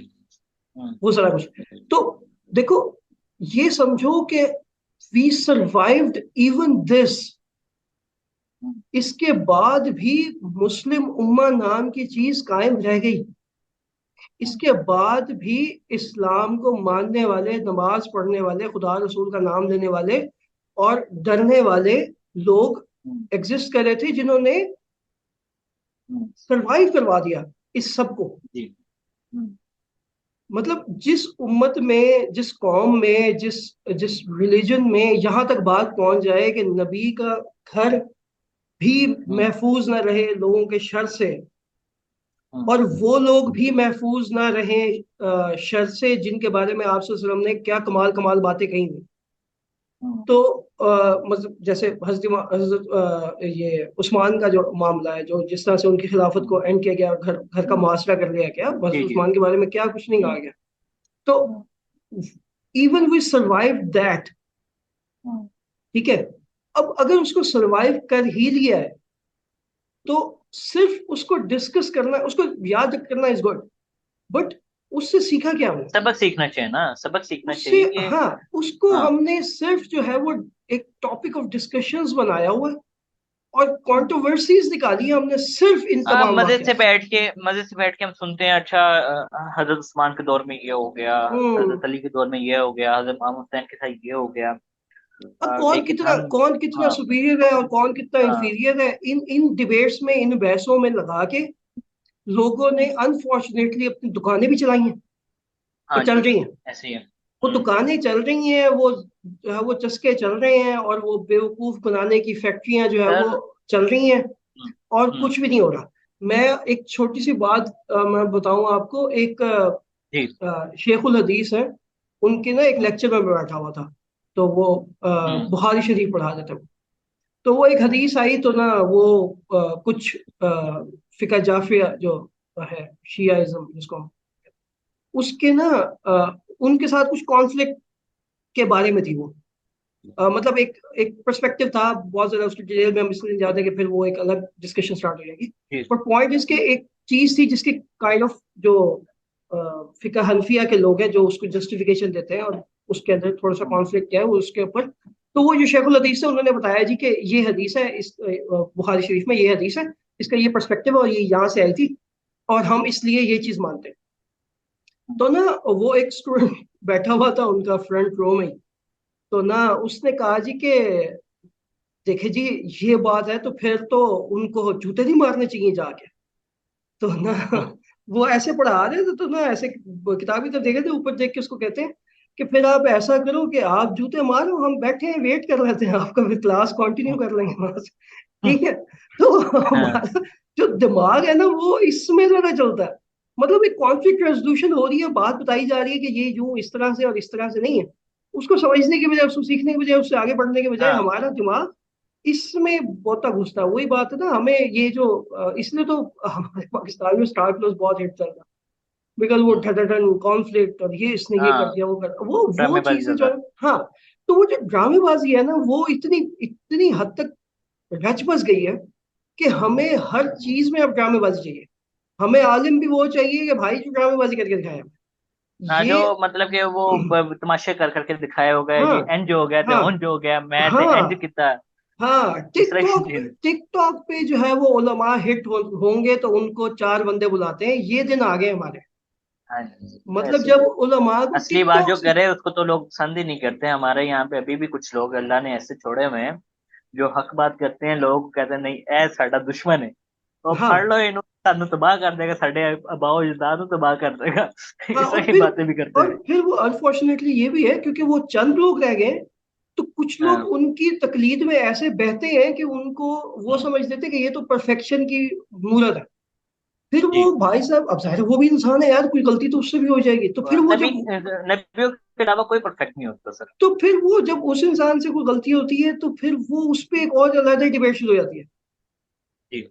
हम्म। वो सारा कुछ। तो देखो, ये समझो कि वी सर्वाइव्ड इवन दिस। हम्म। इसके बाद भी मुस्लिम उम्मा नाम की चीज कायम रह गई। हम्म। इसके बाद भी इस्लाम को मानने वाले, नमाज पढ़ने वाले, खुदा रसूल का नाम लेने वाले और डरने वाले लोग हम्म। एग्जिस्ट कर रहे थे, जिन्होंने हम्म। सरवाइव करवा दिया इस सब को। जी। हम्म। मतलब जिस उम्मत में, जिस कौम में, जिस जिस रिलीजन में यहाँ तक बात पहुंच जाए कि नबी का घर भी हम्म। महफूज ना रहे लोगों के शर से, हम्म। और वो लोग भी महफूज ना रहे शर से जिनके बारे में आप सल्लल्लाहु अलैहि वसल्लम ने क्या कमाल कमाल बातें कही थी। हम्म। तो मतलब जैसे हजरत ये उस्मान का जो मामला है, जो जिस तरह से उनकी खिलाफत हम्म। को एंड किया गया, घर घर का हम्म। मुहासरा कर लिया गया, बस जी। जी। उस्मान के बारे में क्या कुछ नहीं कहा हम्म। गया। तो हम्म। इवन वी सर्वाइव दैट, हम्म। ठीक है। अब अगर उसको सरवाइव कर ही लिया है, तो सिर्फ उसको डिस्कस करना, उसको याद करना इज गुड, बट उससे सीखा क्या हमने? सबक सीखना चाहिए ना, सबक सीखना उससे, चाहिए कि हाँ, उसको हाँ। हमने सिर्फ जो है वो एक टॉपिक ऑफ डिस्कशंस बनाया हुआ है। और कंट्रोवर्सीज निकाली है हमने सिर्फ इन हाँ, तमाम वाकयात से। मजे से बैठ के हम सुनते हैं। अच्छा, हजरत उस्मान के दौर में ये हो गया, हम्म। हजरत अली के दौर में ये हो गया, हजरत इमाम हुसैन के साथ ये हो गया। अब लेकिन हम, कौन कितना हाँ सुपीरियर है और कौन कितना हाँ इंफीरियर है, इन इन डिबेट्स में, इन बहसों में लगा के लोगों ने हम्म, अनफॉर्चुनेटली अपनी दुकानें भी चलाई हैं और हाँ चल जी, रही हैं। ऐसे ही है। वो दुकानें चल रही हैं, वो जो है वो चस्के चल रहे हैं, और वो बेवकूफ बनाने की फैक्ट्रियां जो है वो सर, चल रही हैं, हम्म, और हम्म, कुछ भी नहीं हो रहा। मैं एक छोटी सी बात मैं बताऊं आपको। एक जी, शेखुल हदीस है, उनके ना एक हम्म, लेक्चर में मैं बैठा हुआ था। तो वो हम्म, बुखारी शरीफ पढ़ा देते थे। तो वो एक हदीस आई, तो ना वो कुछ फिका जाफिया जो है, शियाइज्म जिसको उसके ना उनके साथ कुछ कॉन्फ्लिक्ट के बारे में थी वो। मतलब एक एक पर्सपेक्टिव था, बहुत ज्यादा उसकी डिटेल में हम इसलिए नहीं जाते कि फिर वो एक अलग डिस्कशन स्टार्ट हो जाएगी। जी, पर पॉइंट इसके, एक चीज थी जिसकी काइंड ऑफ जो फिका हनफिया के लोग हैं जो उसको जस्टिफिकेशन देते हैं, और उसके अंदर थोड़ा सा हम्म, कॉन्फ्लिक्ट क्या है वो उसके ऊपर। तो वो जो शेखुल हदीस है उन्होंने बताया जी कि ये हदीस है, इस बुखारी शरीफ में ये हदीस है, इसका ये पर्सपेक्टिव है और ये यहाँ से आई थी, और हम इसलिए ये चीज मानते हैं। हम्म, तो ना वो एक स्टूडेंट बैठा हुआ था उनका फ्रंट रो में ही। तो ना उसने कहा जी कि देखे जी, ये बात है तो फिर तो उनको जूते नहीं मारने चाहिए जाके। तो ना हम्म, वो ऐसे पढ़ा रहे थे, तो ना ऐसे किताबी तो देखे थे, ऊपर देख के उसको कहते हैं कि फिर आप ऐसा करो कि आप जूते मारो, हम बैठे हैं वेट कर लेते हैं आपका, फिर क्लास कंटिन्यू कर लेंगे वहां से। हम्म, ठीक है। तो हाँ, हमारा जो दिमाग है ना वो इसमें ज्यादा चलता है। मतलब एक कॉन्फ्लिक्ट रेजोल्यूशन हो रही है, बात बताई जा रही है कि ये यूं इस तरह से और इस तरह से नहीं है, उसको समझने के बजाय, उसको सीखने के बजाय, उससे आगे बढ़ने के बजाय हाँ, हमारा दिमाग इसमें बहुत घुसता है। वही बात है ना, हमें ये जो इसलिए तो हमारे पाकिस्तान में स्टार प्लस बहुत हिट चल रहा है, बिकॉज वो हम्म, ठटन कॉन्फ्लिक्ट, और ये इसने ये कर हाँ, दिया, वो कर, वो ड्रामेबाजी चीजें जो ज्यादा। है। हाँ। तो वो जो ड्रामेबाजी है ना वो इतनी इतनी हद तक रच बस गई है कि हमें हर चीज में अब ड्रामेबाजी चाहिए। हमें आलिम भी वो चाहिए कि भाई जो ड्रामेबाजी करके दिखाए हमें। हाँ, जो ये मतलब कि वो तमाशे कर करके दिखाए हो गए, हाँ, ये एंड जो हो गया हाँ, ते जो हो गया, मैं ते एंड हाँ, किता, हाँ। इस तरह की चीज। टिकटॉक पे जो है वो उलमा हिट होंगे तो उनको चार बंदे बुलाते हैं, ये दिन आ गए हमारे। हाँ जी, मतलब ऐसे ही जब है। उलमा को असली बात टिकटॉक जो से। करे उसको तो लोग पसंद ही नहीं करते। हमारे यहाँ पे अभी भी कुछ लोग अल्लाह ने ऐसे छोड़े हुए हैं जो हक बात करते हैं। लोग कहते हैं नहीं, ऐ साडा दुश्मन है तो फड़ हाँ, लो इन्हों, सानू तबाह कर देगा, साडे अबाओ अजदाद तबाह कर देगा। हाँ, इस तरह की बातें भी करते हैं। और फिर वो अनफॉर्चुनेटली ये भी है, क्योंकि वो चंद लोग रह गए, तो कुछ लोग हाँ, उनकी तकलीद में ऐसे बहते हैं कि उनको वो हम्म, समझ लेते हैं कि ये तो परफेक्शन की मूरत है। फिर जी। वो भाई साहब, अब जाहिर है वो भी इंसान है यार, कोई गलती तो उससे भी हो जाएगी, तो फिर वो नबी जब नबियों के अलावा कोई परफेक्ट नहीं होता सर। तो फिर वो जब उस इंसान से कोई गलती होती है तो फिर वो उस पर एक और अलग डिबेट शुरू हो जाती है। जी।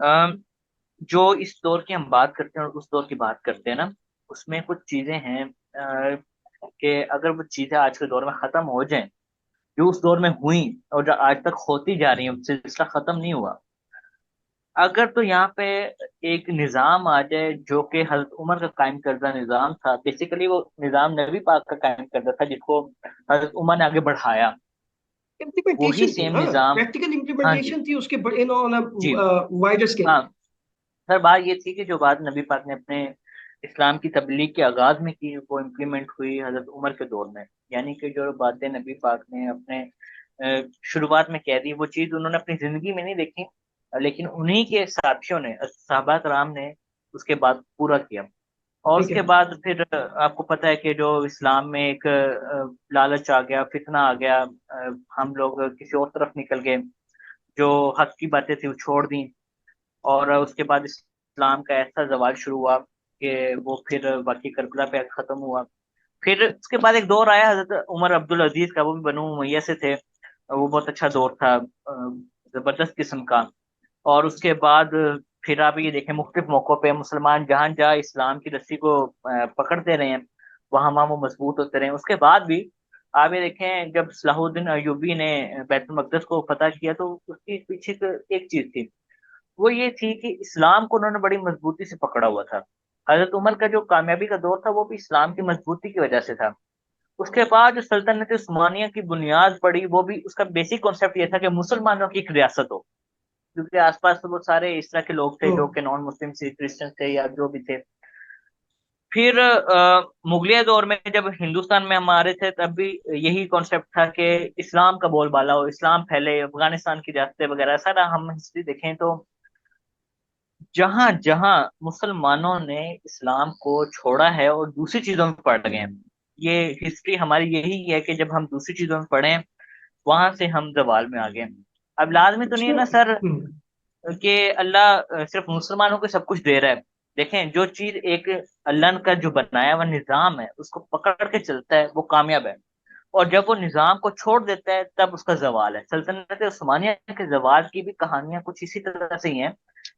अम, जो इस दौर की हम बात करते हैं और उस दौर की बात करते हैं ना, उसमें कुछ चीजें हैं कि अगर वो चीजें आज के दौर में खत्म हो जाएं जो उस दौर में हुई और जो आज तक होती जा रही है, सिलसिला खत्म नहीं हुआ। अगर तो यहाँ पे एक निज़ाम आ जाए जो कि हजरत उमर का कायम करदा निज़ाम था, बेसिकली वो निज़ाम नबी पाक का कायम करदा था जिसको हजरत उमर ने आगे बढ़ाया, वही इम्प्लीमेंटेशन थी सेम ना, निज़ाम। प्रैक्टिकल हाँ जी, इम्प्लीमेंटेशन थी उसके इन ऑन जी, वाइडर स्केल। हाँ। सर, बात ये थी कि जो बात नबी पाक ने अपने इस्लाम की तबलीग के आगाज में की वो इम्प्लीमेंट हुई हजरत उमर के दौर में। यानी कि जो बातें नबी पाक ने अपने शुरुआत में कह दी, वो चीज़ उन्होंने अपनी जिंदगी में नहीं देखी, लेकिन उन्हीं के साथियों ने, सहाबा कराम ने उसके बाद पूरा किया। और ठीक है। उसके बाद फिर आपको पता है कि जो इस्लाम में एक लालच आ गया, फितना आ गया, हम लोग किसी और तरफ निकल गए, जो हक की बातें थी वो छोड़ दी। और उसके बाद इस्लाम का ऐसा जवाल शुरू हुआ कि वो फिर बाकी करबला पे खत्म हुआ। फिर उसके बाद एक दौर आया हजरत उमर अब्दुल अजीज का, वो भी बनु उमैया से थे। वो बहुत अच्छा दौर था, जबरदस्त किस्म का। और उसके बाद फिर आप ये देखें, मुख्तलिफ मौकों पे मुसलमान जहां जहां इस्लाम की रस्सी को पकड़ते रहे हैं, वहां वहां वो मजबूत होते रहे। उसके बाद भी आप ये देखें, जब सलाहुद्दीन अय्यूबी ने बैतुल मक़दस को फतह किया तो उसके पीछे एक चीज थी, वो ये थी कि इस्लाम को उन्होंने बड़ी मजबूती से पकड़ा हुआ था। हजरत उमर का जो कामयाबी का दौर था वो भी इस्लाम की मजबूती की वजह से था। उसके बाद जो सल्तनत उस्मानिया की बुनियाद पड़ी, वो भी उसका बेसिक कॉन्सेप्ट ये था कि मुसलमानों की एक रियासत हो, क्योंकि आसपास तो बहुत सारे इस तरह के लोग थे जो हम्म, कि नॉन मुस्लिम थे, क्रिश्चियन थे या जो भी थे। फिर मुगलिया दौर में जब हिंदुस्तान में हम आ रहे थे, तब भी यही कॉन्सेप्ट था कि इस्लाम का बोलबाला हो, इस्लाम फैले, अफगानिस्तान की रियासतें वगैरह सारा हम हिस्ट्री देखें तो जहां जहां मुसलमानों ने इस्लाम को छोड़ा है और दूसरी चीजों में पड़ गए हैं, ये हिस्ट्री हमारी यही है कि जब हम दूसरी चीजों में पढ़े, वहां से हम जवाल में आ गए। अब लाजमी तो नहीं है अच्छा। ना सर कि अल्लाह सिर्फ मुसलमानों को सब कुछ दे रहा है। देखें, जो चीज एक अल्लाह का जो बनाया हुआ निजाम है उसको पकड़ के चलता है वो कामयाब है, और जब वो निजाम को छोड़ देता है तब उसका जवाल है। सल्तनत उस्मानिया के जवाल की भी कहानियां कुछ इसी तरह से ही हैं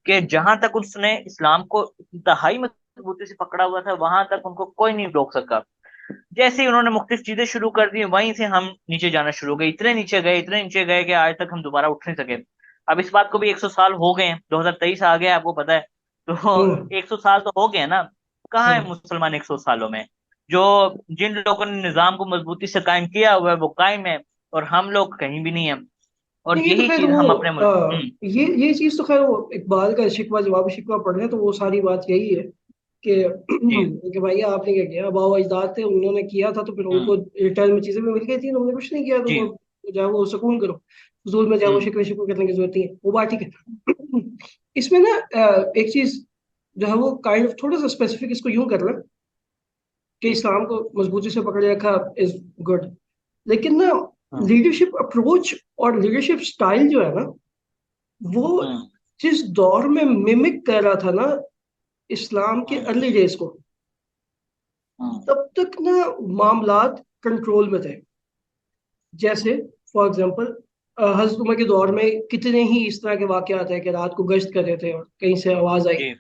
कि जहां तक उसने इस्लाम को इंतहाई मजबूती से पकड़ा हुआ था, वहां तक उनको कोई नहीं रोक सका। जैसे ही उन्होंने मुख्तलिफ चीजें शुरू कर दी, वहीं से हम नीचे जाना शुरू हो गए, इतने नीचे गए कि आज तक हम दोबारा उठ नहीं सके। अब इस बात को भी 100 साल हो गए हैं, 2023 आ गया, आपको पता है। तो हम्म, 100 साल तो हो गए हैं ना। कहाँ है हम्म। मुसलमान 100 सालों में? जो जिन लोगों ने निजाम को मजबूती से कायम किया हुआ है वो कायम है, और हम लोग कहीं भी नहीं है। और नहीं, ये तो यही खैर चीज वो हम अपने मुल्क। ये चीज तो खैर वो इकबाल का शिकवा जवाब शिकवा पढ़ रहे हैं, तो वो सारी बात यही है कि जी। कि भैया आपने क्या किया, बाबा अजदाद थे उन्होंने किया था, तो फिर उनको हम्म। रिटर्न में चीजें भी मिल गई थी, उन्होंने कुछ नहीं किया, तो जी। वो जाओ वो सुकून करो, फजूल में जाओ वो हम्म। शिकवे शिकवे करने की जरूरत नहीं है, वो बात ठीक है। इसमें ना एक चीज जो है वो काइंड ऑफ थोड़ा सा स्पेसिफिक इसको यूं कर लें कि जी। इस्लाम को मजबूती से पकड़े रखा इज गुड, लेकिन ना हम्म। लीडरशिप अप्रोच और लीडरशिप स्टाइल जो है ना, वो हम्म। जिस दौर में मिमिक कर रहा था ना इस्लाम के हम्म। अर्ली डेज को, हम्म। तब तक ना मामलात कंट्रोल में थे। जैसे फॉर एग्जांपल हजरत उमर के दौर में कितने ही इस तरह के वाकयात हैं कि रात को गश्त कर रहे थे और कहीं से आवाज आई जी।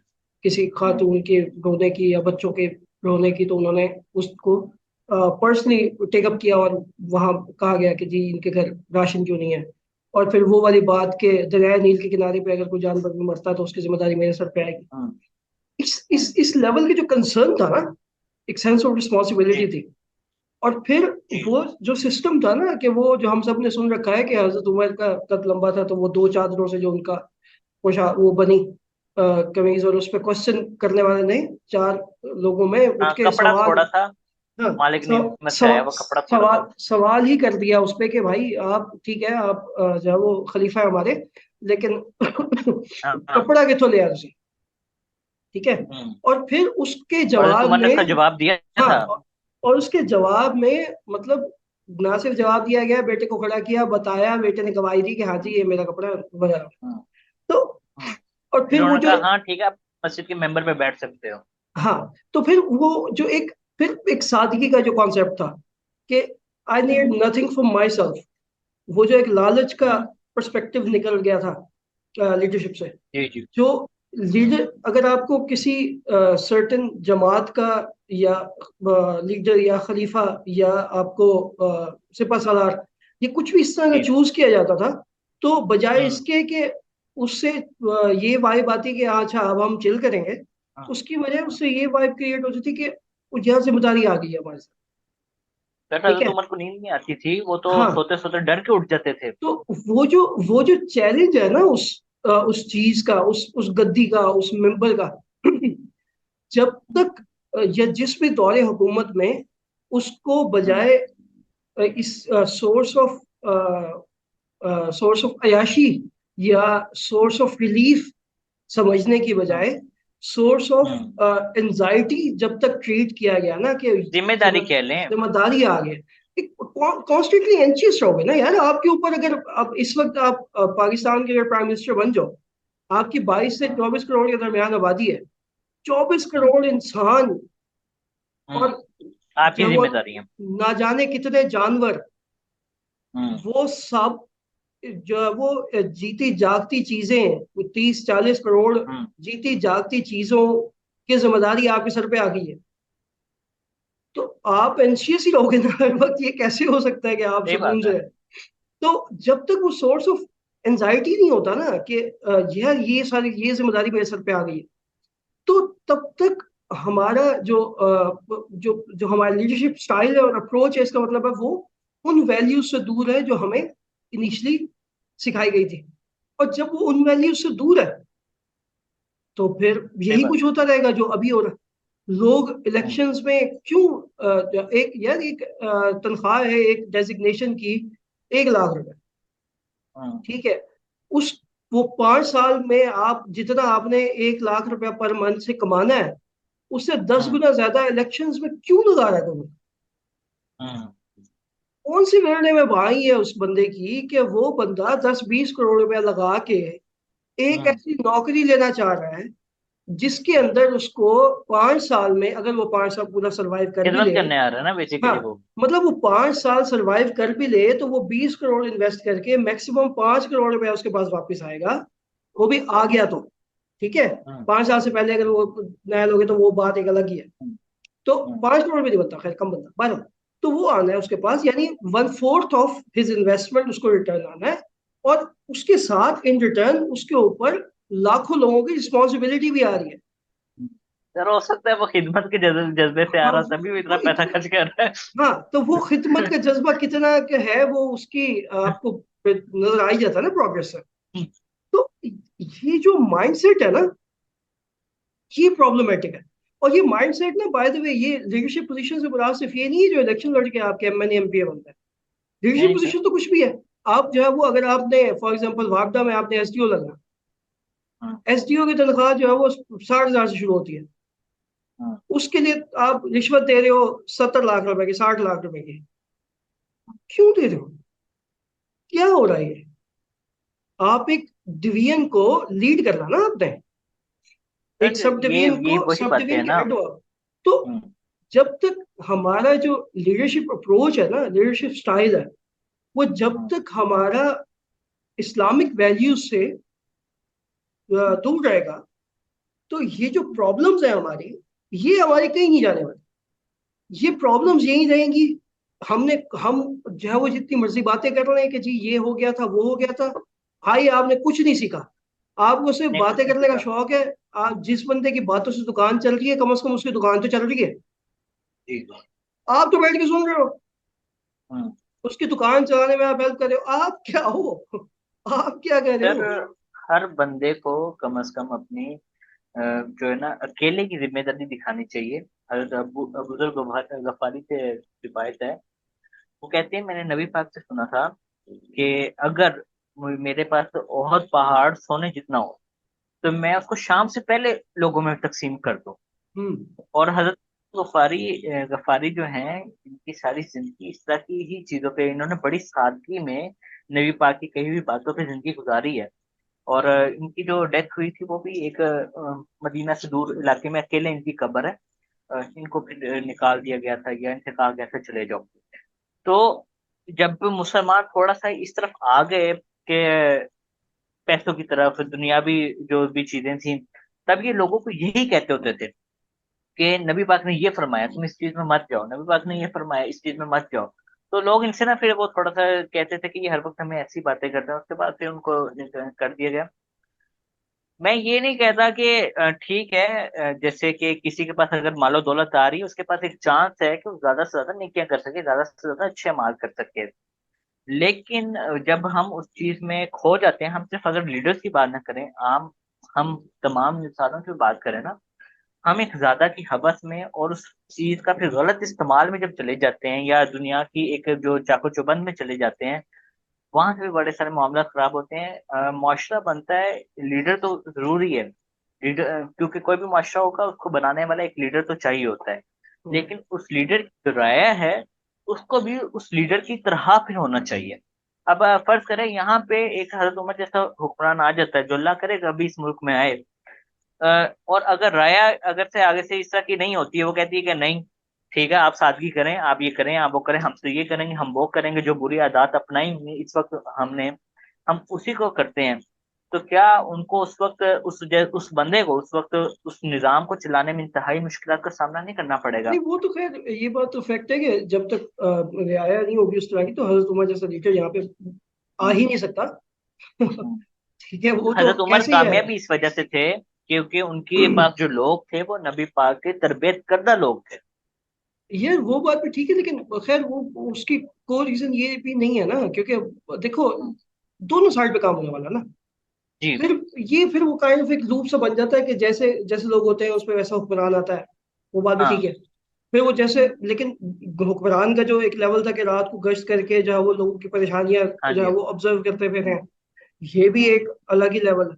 किसी हम्म। खातून के रोने की या बच्चों के रोने की, तो उन्होंने उसको पर्सनली टेकअप किया और वहां कहा गया कि जी इनके घर राशन क्यों नहीं है। और फिर वो वाली बात के दरिया नील के किनारे पे अगर कोई जानवर भी मरता तो उसकी जिम्मेदारी मेरे सर पे आएगी। हम्म। इस इस लेवल की जो कंसर्न था ना, एक सेंस ऑफ रिस्पॉन्सिबिलिटी जी। थी। और फिर जी। वो जो सिस्टम था ना कि वो जो हम सब ने सुन रखा है कि हजरत उमर का कद लंबा था, तो वो दो चादरों से जो उनका पोशाक वो बनी कमीज, और उस पर क्वेश्चन करने वाले नहीं, चार लोगों में उठ हाँ, के कपड़ा सवाल। थोड़ा था। हाँ, मालिक नियमत से आया, वो कपड़ा थोड़ा सवाल था। सवाल ही कर दिया उस पे कि भाई आप ठीक है, आप जो है वो खलीफा है हमारे, लेकिन हाँ, हाँ। कपड़ा कितों ले आया तुसी? ठीक है। हम्म। और फिर उसके और हज़रत जवाब उमर ने में, उसका जवाब दिया हाँ, था। और उसके जवाब में मतलब ना सिर्फ जवाब दिया गया, बेटे को खड़ा किया, बताया, बेटे ने गवाही दी कि हाँ जी ये मेरा कपड़ा है, वगैरह। हम्म। तो हम्म। और फिर फिर वो उन्होंने जो, कहा हाँ ठीक है, आप मस्जिद के मेंबर पे बैठ सकते हो। हाँ, तो फिर वो जो एक, फिर एक सादगी का जो कॉन्सेप्ट था कि I need hmm. Nothing for my self, वो जो एक लालच का हम्म। पर्सपेक्टिव निकल गया था लीडरशिप से। जी। जी। जो हम्म। लीडर, अगर आपको किसी सर्टेन जमात का या लीडर या खलीफा या आपको सिपा सालार ये कुछ भी इस तरह का जी। चूज किया जाता था, तो बजाय हम्म। इसके कि उससे ये वाइब आती कि अच्छा अब हम चिल करेंगे, हम्म। उसकी वजह हम्म। उससे ये वाइब क्रिएट होती थी कि यह जिम्मेदारी आ गई है हमारे साथ। सर, ठीक हज़रत है। उमर को नींद नहीं आती थी, वो तो हाँ, सोते सोते डर के उठ जाते थे। तो वो जो चैलेंज है ना उस चीज का, उस गद्दी का, उस मेंबर का, जब हम्म। तक या जिस भी दौरे हुकूमत में उसको हम्म। बजाय इस सोर्स ऑफ अयाशी या सोर्स ऑफ रिलीफ समझने की हम्म। बजाय सोर्स ऑफ हम्म। एंजाइटी जब तक ट्रीट किया गया ना कि जिम्मेदारी कह लें। जिम्मेदारी आ गई, कॉन्स्टेंटली एंशियस रहोगे ना यार आपके ऊपर। अगर अब इस वक्त आप पाकिस्तान के अगर प्राइम मिनिस्टर बन जाओ, आपकी 22 से हम्म। 24 करोड़ के दरमियान आबादी है, 24 हम्म। करोड़ इंसान, हम्म। और आपकी जो वो जिम्मेदारी है। ना जाने कितने जानवर, हम्म। वो सब जो है वो जीती जागती चीजें, वो 30-40 करोड़ हम्म। जीती जागती चीजों की जिम्मेदारी आपके सर पे आ गई है। तो आप एंशियस ही रहोगे ना हर वक्त, ये कैसे हो सकता है कि आप सही सुकून बात से है। रहे? तो जब तक वो सोर्स ऑफ एंजाइटी नहीं होता ना कि यार ये सारी ये जिम्मेदारी मेरे सर पे आ गई है, तो तब तक हमारा जो जो हमारा लीडरशिप स्टाइल है और अप्रोच है, इसका मतलब है वो उन वैल्यूज से दूर है जो हमें इनिशियली सिखाई गई थी। और जब वो उन वैल्यूज से दूर है, तो फिर सही यही बात। कुछ होता रहेगा जो अभी हो रहा है। लोग हम्म। इलेक्शंस में क्यों एक यार एक तनख्वाह है एक डेजिग्नेशन की 1 लाख रुपए, हम्म। ठीक है। उस वो 5 साल में आप जितना आपने 1 लाख रुपया पर मंथ से कमाना है, उससे दस हम्म। गुना ज्यादा इलेक्शंस में क्यों लगा रहा है तुम्हें? हम्म। कौन सी निर्णय में भाई है उस बंदे की कि वो बंदा 10-20 करोड़ रुपया लगा के एक हम्म। ऐसी नौकरी लेना चाह रहा है जिसके अंदर उसको 5 साल में, अगर वो 5 साल पूरा सरवाइव कर भी खिदमत ले। करने आ रहा है ना हाँ, बेसिकली वो। मतलब वो 5 साल सरवाइव कर भी ले तो वो 20 करोड़ इन्वेस्ट करके मैक्सिमम 5 करोड़ रुपया उसके पास वापस आएगा। वो भी आ गया तो ठीक है। हम्म। 5 साल से पहले अगर वो नया लोगे तो वो बात एक अलग ही है। हम्म। तो हम्म। 5 करोड़ भी नहीं बनता, खैर कम बनता 12। तो वो आना है उसके पास, यानी 1/4 ऑफ हिज इन्वेस्टमेंट उसको रिटर्न आना है। और उसके साथ इन रिटर्न उसके ऊपर लाखों लोगों की रिस्पॉन्सिबिलिटी भी आ रही है। हम्म। यार हो सकता है वो खिदमत के जज्बे से आ हाँ, रहा तभी वो इतना वो पैसा इतना, खर्च कर रहा हाँ तो वो खिदमत है। का जज्बा कितना के है वो उसकी आपको नजर आ ही जाता है ना प्रोग्रेस से। तो ये जो माइंडसेट है ना, ये प्रॉब्लमेटिक है। और ये माइंडसेट ना, बाय द वे, ये लीडरशिप पोजीशन से मुराद सिर्फ ये नहीं है जो इलेक्शन लड़के आपके एमएनए एमपीए बनते हैं। नहीं लीडरशिप नहीं सर। पोजीशन तो कुछ भी है। आप जो है वो, अगर आपने फॉर एग्जांपल वापडा में आपने एसडीओ लगना, हम्म। एसडीओ की तनख्वाह जो है वो 60,000 से शुरू होती है। हम्म। उसके लिए आप रिश्वत दे रहे हो 70 लाख रुपए की, 60 लाख रुपए की। क्यों दे रहे हो? क्या हो रहा है ये? आप एक डिवीजन को लीड करना ना आपने, एक सर सब डिवीजन ये को, वही सब बातें डिवीजन है के ना। हेड हो आप। तो हम्म। जब तक हमारा जो लीडरशिप अप्रोच है ना, लीडरशिप स्टाइल है, वो जब हम्म। तक हमारा इस्लामिक वैल्यूज से हम्म। दूर रहेगा, तो ये जो प्रॉब्लम्स है हमारी, ये हमारी कहीं नहीं जाने वाली। ये प्रॉब्लम्स यही रहेंगी। हम जो है वो जितनी मर्जी बातें कर रहे हैं कि जी ये हो गया था वो हो गया था, भाई आपने कुछ नहीं सीखा। आपको सिर्फ नहीं कुछ बातें नहीं करने का सीखा। शौक है। आप जिस बंदे की बातों से दुकान चल रही है, कम से कम उसकी दुकान तो चल रही है। जी। आप तो बैठ के सुन रहे हो, हम्म। उसकी दुकान चलाने में आप हेल्प कर रहे हो। आप क्या हो? आप क्या कर रहे सर हो? हर बंदे को कम से कम अपनी जो है ना अकेले की जिम्मेदारी दिखानी चाहिए। हजरत अबू बुजुर्ग गफारी से रिवायत है। वो कहते हैं मैंने नबी पाक से सुना था कि अगर मेरे पास ओहद पहाड़ सोने जितना हो तो मैं उसको शाम से पहले लोगों में तकसीम कर दूं। हम्म। और हजरत गफारी जो हैं इनकी सारी जिंदगी इस तरह की ही चीजों पे इन्होंने बड़ी सादगी में नबी पाक की कही हुई बातों पे जिंदगी गुजारी है। और इनकी जो डेथ हुई थी वो भी एक मदीना से दूर इलाके में अकेले इनकी कब्र है। इनको फिर निकाल दिया गया था या इनसे कहा गया था चले जाओ। तो जब मुसलमान थोड़ा सा इस तरफ आ गए कि पैसों की तरफ दुनियावी जो भी चीजें थी, तब ये लोगों को यही कहते होते थे कि नबी पाक ने ये फरमाया तुम इस चीज में मत जाओ, नबी पाक ने ये फरमाया इस चीज में मत जाओ। तो लोग इनसे ना फिर वो थोड़ा सा कहते थे कि ये हर वक्त हमें ऐसी बातें करते हैं। उसके बाद फिर उनको कर दिया गया। मैं ये नहीं कहता कि ठीक है, जैसे कि किसी के पास अगर मालो दौलत आ रही है उसके पास एक चांस है कि वो ज्यादा से ज्यादा नेकियां कर सके, ज्यादा से ज्यादा अच्छे माल कर सके। लेकिन जब हम उस चीज में खो जाते हैं, हम सिर्फ अगर लीडर्स की बात ना करें, आम हम तमाम इंसानों की बात करें ना, हम एक ज्यादा की हवस में और उस चीज का फिर गलत इस्तेमाल में जब चले जाते हैं या दुनिया की एक जो चाको चौबंद में चले जाते हैं, वहां से भी बड़े सारे मामला खराब होते हैं। मुआशरा बनता है, लीडर तो जरूरी है। लीडर क्योंकि कोई भी मुआशरा होगा उसको बनाने वाला एक लीडर तो चाहिए होता है। हम्म। लेकिन उस लीडर की जो राय है उसको भी उस लीडर की तरह फिर होना चाहिए। अब फर्ज करें यहाँ पे एक हजरत उमर जैसा हुक्मरान आ जाता है जो अल्लाह करे कभी इस मुल्क में आए। और अगर राया अगर से आगे से इस तरह की नहीं होती है, वो कहती है कि नहीं ठीक है आप सादगी करें, आप ये करें, आप वो करें, हम तो ये करेंगे, हम वो करेंगे, जो बुरी आदत अपनाई हुई इस वक्त हमने, हम उसी को करते हैं। तो क्या उनको उस वक्त उस बंदे को उस वक्त उस निजाम को चलाने में इंतहाई मुश्किल का सामना नहीं करना पड़ेगा? नहीं, वो तो खैर ये बात तो फैक्ट है कि जब तक रियाया नहीं होगी उस तरह की, तो हजरत उमर जैसा लीडर यहाँ पे आ हम्म। ही नहीं सकता। हम्म। ठीक है, वो तो हजरत उमर कैसे ही कामयाब आएगा। भी इस वजह से थे क्योंकि उनके पास जो लोग थे वो नबी पाक के तरबियत करदा लोग थे। यार वो बात भी ठीक है, लेकिन खैर वो उसकी कोई रीजन ये भी नहीं है ना, क्योंकि देखो हम्म, दोनों साइड पे काम होने वाला ना। जी फिर ये फिर वो काइंड ऑफ एक लूप सा बन जाता है कि जैसे जैसे लोग होते हैं उस पर वैसा हुक्मरान आता है। वो बात भी ठीक हाँ। है। फिर वो जैसे, हम्म, लेकिन हुक्मरान का जो एक लेवल था कि रात को गश्त करके जो है वो लोगों की परेशानियां हाँ जो है जी। वो ऑब्जर्व करते फिर हम्म, हैं, ये भी हम्म, एक अलग ही लेवल है।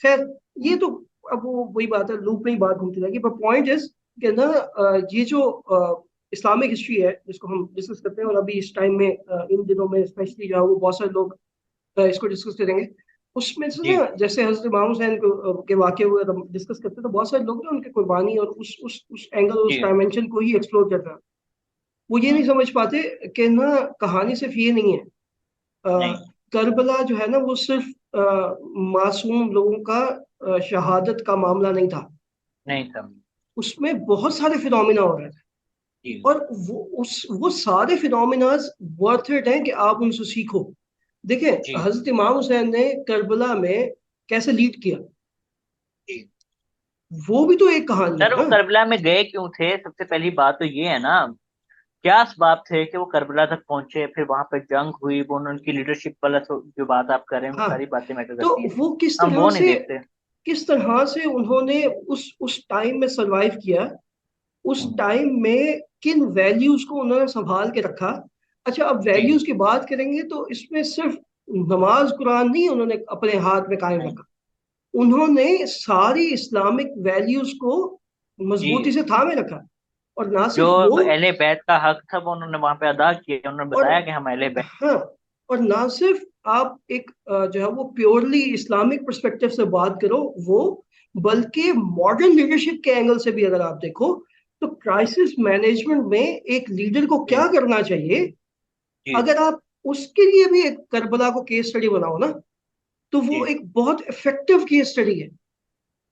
खैर, ये हम्म, तो अब वो वही बात है, लूप में ही बात घूमती रहेगी, पर पॉइंट इज कि ना ये जो इस्लामिक हिस्ट्री है जिसको हम डिस्कस करते हैं, और अभी इस टाइम में इन दिनों में स्पेशली जो है वो बहुत सारे लोग इसको डिस्कस करेंगे। उसमें से जी ना जैसे हजरत इमाम हुसैन के वाक़े हुए हम डिस्कस करते हैं, तो बहुत सारे लोग ना उनकी कुर्बानी और उस एंगल, उस जी। डायमेंशन को ही एक्सप्लोर करते हैं। वो ये नहीं हम्म, समझ पाते कि ना कहानी सिर्फ ये नहीं है। नहीं, करबला जो है ना वो सिर्फ मासूम लोगों का शहादत का मामला नहीं था। नहीं था। उसमें बहुत सारे फिनोमिना हो रहे थे, जी और वो सारे फिनोमिनाज वर्थ इट हैं कि आप उनसे सीखो। देखें, जी हजरत इमाम हुसैन ने करबला में कैसे लीड किया, जी। वो भी तो एक कहानी है सर वो ना। करबला में गए क्यों थे? सबसे पहली बात तो ये है ना, क्या असबाब थे कि वो करबला तक पहुंचे, फिर वहां पे जंग हुई, वो उनकी लीडरशिप वाला जो बात आप कर रहे हैं वो हाँ, सारी बातें मैटर तो करती हैं। वो हम वो नहीं देखते। किस तरह से उन्होंने उस टाइम में सरवाइव किया, उस हम्म, टाइम में किन वैल्यूज को उन्होंने संभाल के रखा। अच्छा, अब जी वैल्यूज की बात करेंगे तो इसमें सिर्फ नमाज कुरान नहीं उन्होंने अपने हाथ में कायम नहीं, रखा, उन्होंने सारी इस्लामिक वैल्यूज को मजबूती जी से थामे रखा। और ना जो सिर्फ वो, अहले बैत का हक था वो उन्होंने वहां पे अदा किया, उन्होंने और बताया कि हम अहले बैत। हाँ, और ना सिर्फ आप एक जो है वो प्योरली इस्लामिक पर्सपेक्टिव से बात करो वो, बल्कि मॉडर्न लीडरशिप के एंगल से भी अगर आप देखो, तो क्राइसिस मैनेजमेंट में एक लीडर को क्या जी करना चाहिए, जी अगर आप उसके लिए भी एक करबला को केस स्टडी बनाओ ना, तो वो जी एक बहुत इफेक्टिव केस स्टडी है।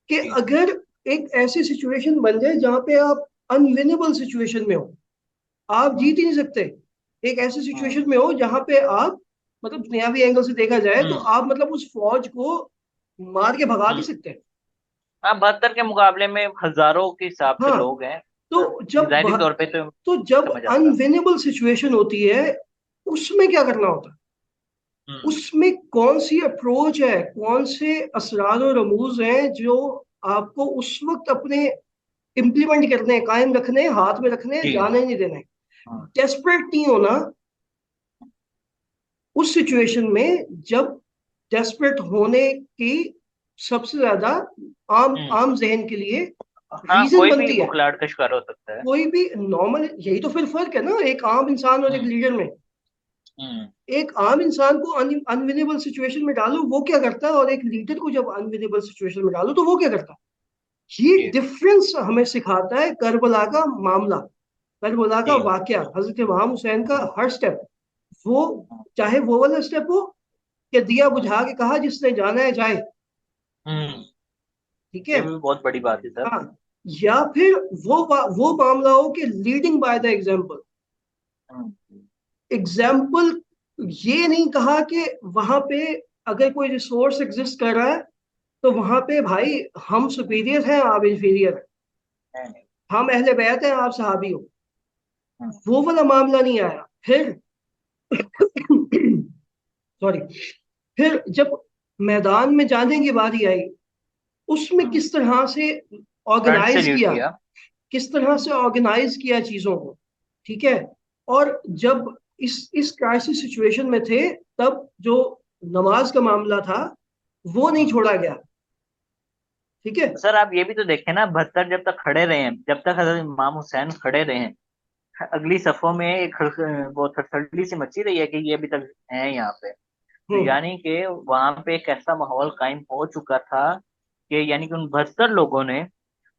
कि जी। अगर एक ऐसी सिचुएशन बन जाए जहां पे आप अनविनेबल सिचुएशन में हो, आप हम्म, जीत ही नहीं सकते, एक ऐसी हम्म, सिचुएशन में हो जहां पे आप, मतलब दुनियावी एंगल से देखा जाए तो हम्म, आप मतलब उस फौज को मार के भगा नहीं हम्म। सकते। हाँ, 72 के मुकाबले में हजारों के हिसाब से हाँ, लोग हैं। तो जाहिरी तौर पे तो तो जब समझ आता है। अनविनेबल सिचुएशन होती है, उसमें क्या करना होता है, हम्म, उसमें कौन सी अप्रोच है, कौन से असरार और रमूज हैं जो आपको उस वक्त अपने इम्प्लीमेंट करने हैं, कायम रखने हैं, हाथ में रखने हैं, जी जाने नहीं देने। हाँ, डेस्परेट नहीं होना उस सिचुएशन में, जब डेस्परेट होने की सबसे ज्यादा आम हम्म। आम जहन के लिए हाँ, रीजन कोई भी बनती है। बुखलाहट का शिकार हो सकता है। कोई भी नॉर्मल, यही तो फिर फर्क है ना एक आम इंसान और एक हम्म, लीडर में। हम्म, एक आम इंसान को अनविनेबल सिचुएशन में डालो वो क्या करता है, और एक लीडर को जब अनविनेबल सिचुएशन में डालो तो वो क्या करता है। ये जी डिफरेंस हमें सिखाता है करबला का मामला, करबला का जी। वाकया, हजरत इमाम हुसैन का हम्म, हर स्टेप। वो चाहे वो वाला स्टेप हो कि दिया बुझा के कहा जिसने जाना है जाए, हम्म, ठीक ये है। भी बहुत बड़ी बात है सर। हाँ, या फिर वो मामला हो कि leading by the example. Hmm, example, ये नहीं कहा कि वहां पे अगर कोई रिसोर्स एग्जिस्ट कर रहा है तो वहां पे भाई हम सुपीरियर हैं आप इंफीरियर हैं, नहीं, नहीं, हम अहले बैत हैं आप सहाबी हो, हम्म, वो वाला मामला नहीं आया। फिर सॉरी, फिर जब मैदान में जाने की बारी आई, उसमें हम्म। किस तरह से फ्रंट से ऑर्गेनाइज लीड किया, किया। किस तरह से ऑर्गेनाइज किया चीजों को, ठीक है। और जब इस क्राइसिस सिचुएशन में थे, तब जो नमाज का मामला था वो नहीं हम्म। छोड़ा गया, ठीक है। सर आप ये भी तो देखें ना, 72 जब तक खड़े रहे हैं, जब तक हजरत इमाम हुसैन खड़े रहे हैं, अगली सफों में एक वो थरथरली सी मची रही है कि ये अभी तक है यहाँ पे। तो हम्म यानी कि वहां पे एक ऐसा माहौल कायम हो चुका था कि यानी कि उन 72 लोगों ने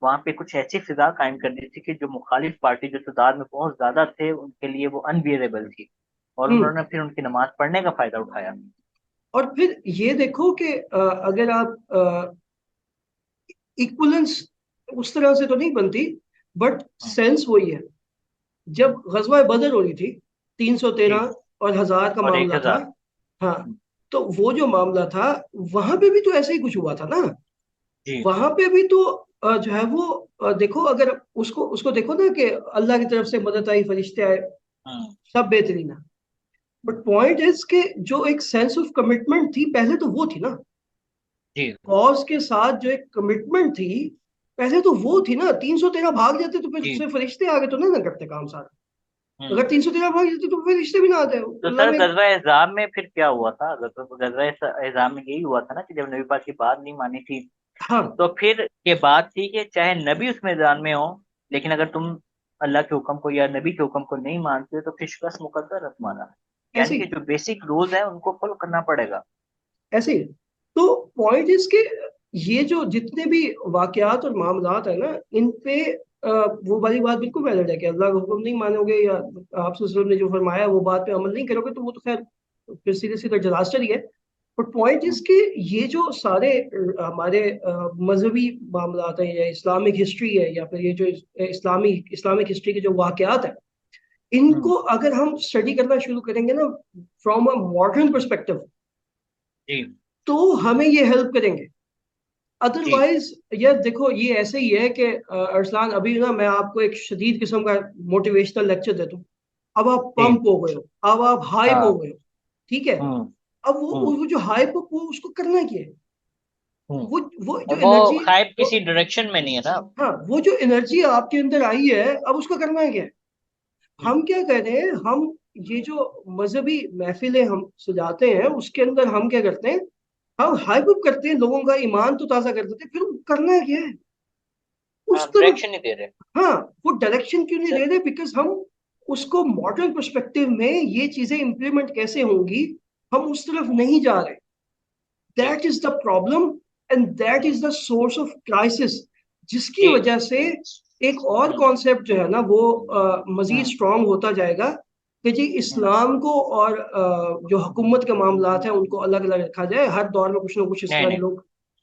वहां पे कुछ ऐसी फिजा कायम कर दी थी कि जो मुखालिफ पार्टी जो तादाद में बहुत ज्यादा थे उनके लिए वो अनबियरेबल थी, और हम्म। उन्होंने फिर उनकी नमाज पढ़ने का फायदा उठाया। और फिर ये देखो कि अगर आप इक्वलेंस उस तरह से तो नहीं बनती, बट हम्म, सेंस वही है। जब गजवा बदर हो रही थी, जी। 313 और 1000 का और एक मामला था। हजार हाँ, तो वो जो मामला था, वहां पे भी तो ऐसे ही कुछ हुआ था ना। जी। वहां पे भी तो जो है वो देखो, अगर उसको उसको देखो ना कि अल्लाह की तरफ से मदद आई, फरिश्ते आए, हम्म। सब बेहतरीन है। बट पॉइंट इज कि जो एक सेंस ऑफ कमिटमेंट थी पहले, तो वो थी ना। जी। कॉज के साथ जो एक कमिटमेंट थी पहले, तो वो थी ना। 313 भाग जाते तो फिर जी। से फरिश्ते आगे तो ना करते काम सारा। हम्म। अगर 313 भाग जाते तो फरिश्ते भी ना आते, तो अल्लाह सर में। गजवा एहज़ाब में फिर क्या हुआ था? अगर तो गजवा एहज़ाब में यही हुआ था ना कि जब नबी पाक की बात नहीं मानी थी, हाँ, तो फिर ये बात थी कि चाहे नबी उस मैदान में हो, लेकिन अगर तुम अल्लाह के हुक्म को या नबी के हुक्म को नहीं मानते तो फिर शिकस्त मुकद्दर है तुम्हारा। ऐसे यानी कि ही, जो बेसिक रूल्स है उनको फॉलो करना पड़ेगा। ऐसे ही। तो पॉइंट इसके, ये जो जितने भी वाकयात और मामलात है ना, इन पे वो वाली बात बिल्कुल वैलिड है कि अल्लाह का हुक्म नहीं मानोगे या आप सल्लल्लाहु अलैहि वसल्लम ने जो फरमाया वो बात पे अमल नहीं करोगे, तो वो तो खैर फिर सीधे सीधे डिजास्टर ही है। बट पॉइंट हम्म। इसके, ये जो सारे हमारे मजहबी मामलात हैं या इस्लामिक हिस्ट्री है, या फिर ये जो इस्लामिक हिस्ट्री के जो वाकयात है, हम्म। इनको अगर हम स्टडी करना शुरू करेंगे ना फ्रॉम अ मॉडर्न परस्पेक्टिव, जी। तो हमें ये हेल्प करेंगे। जी। अदरवाइज यार देखो, ये ऐसे ही है कि अरसलान, अभी ना मैं आपको एक शदीद किस्म का मोटिवेशनल लेक्चर देता हूँ। अब आप जी। पंप हो गए हो, अब आप हाइप हो हाँ। गए हो, ठीक है। हम्म। अब वो जो हाइप हो, वो उसको करना क्या है? हम्म। वो जो और वो एनर्जी, हाइप वो, किसी डायरेक्शन में नहीं है ना। हाँ, वो जो एनर्जी आपके अंदर आई है, अब उसको करना है क्या है? हम्म। हम क्या कर रहे हैं? हम ये जो मजहबी महफिलें हम सजाते हैं, उसके अंदर हम क्या करते हैं? हम हाइप अप करते हैं, लोगों का ईमान तो ताज़ा कर देते हैं, फिर करना क्या है उस हाँ, तरफ? डायरेक्शन नहीं दे रहे। हाँ, वो डायरेक्शन क्यों नहीं दे सर। रहे? बिकॉज हम उसको मॉडर्न पर्सपेक्टिव में ये चीजें इंप्लीमेंट कैसे होंगी, हम उस तरफ नहीं जा रहे। जी। That is the problem, and that hmm. Is the source of crisis, जिसकी जी। वजह से एक और हम्म। कॉन्सेप्ट जो है ना, वो मजीद हम्म। स्ट्रांग होता जाएगा कि जी, हम्म। इस्लाम को और जो हुकूमत के मामलात हैं उनको अलग अलग रखा जाए। हर दौर में कुछ ना कुछ इस नहीं तरह के नहीं लोग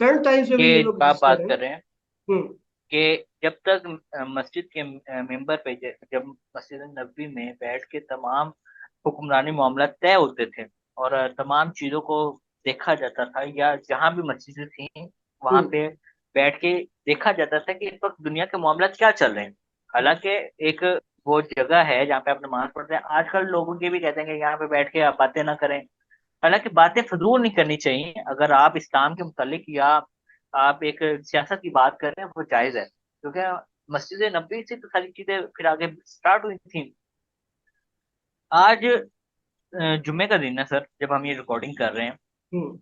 करंट टाइम्स में भी ये कि लोग जो आप एग्जिस्ट कर बात रहे हैं। कर रहे हैं हम्म। कि जब तक मस्जिद के मेंबर पे जब मस्जिद नबवी में बैठ के तमाम हुक्मरानी मामला तय होते थे और तमाम चीजों को देखा जाता था, या जहां भी मस्जिदें थी वहां हम्म। पे बैठ के देखा जाता था कि इस वक्त दुनिया के मामला क्या चल रहे हैं। हालांकि एक वो जगह है जहाँ पे आप नमाज पढ़ते हैं, आजकल लोगों के भी कहते हैं कि यहाँ पे बैठ के आप बातें ना करें। हालांकि बातें फजूल नहीं करनी चाहिए। अगर आप इस्लाम के मुतालिक या आप एक सियासत की बात कर रहे हैं, वो जायज है, क्योंकि मस्जिद नबी से तो सारी चीजें फिर आगे स्टार्ट हुई थी। आज जुम्मे का दिन है सर, जब हम ये रिकॉर्डिंग कर रहे हैं। हम्म।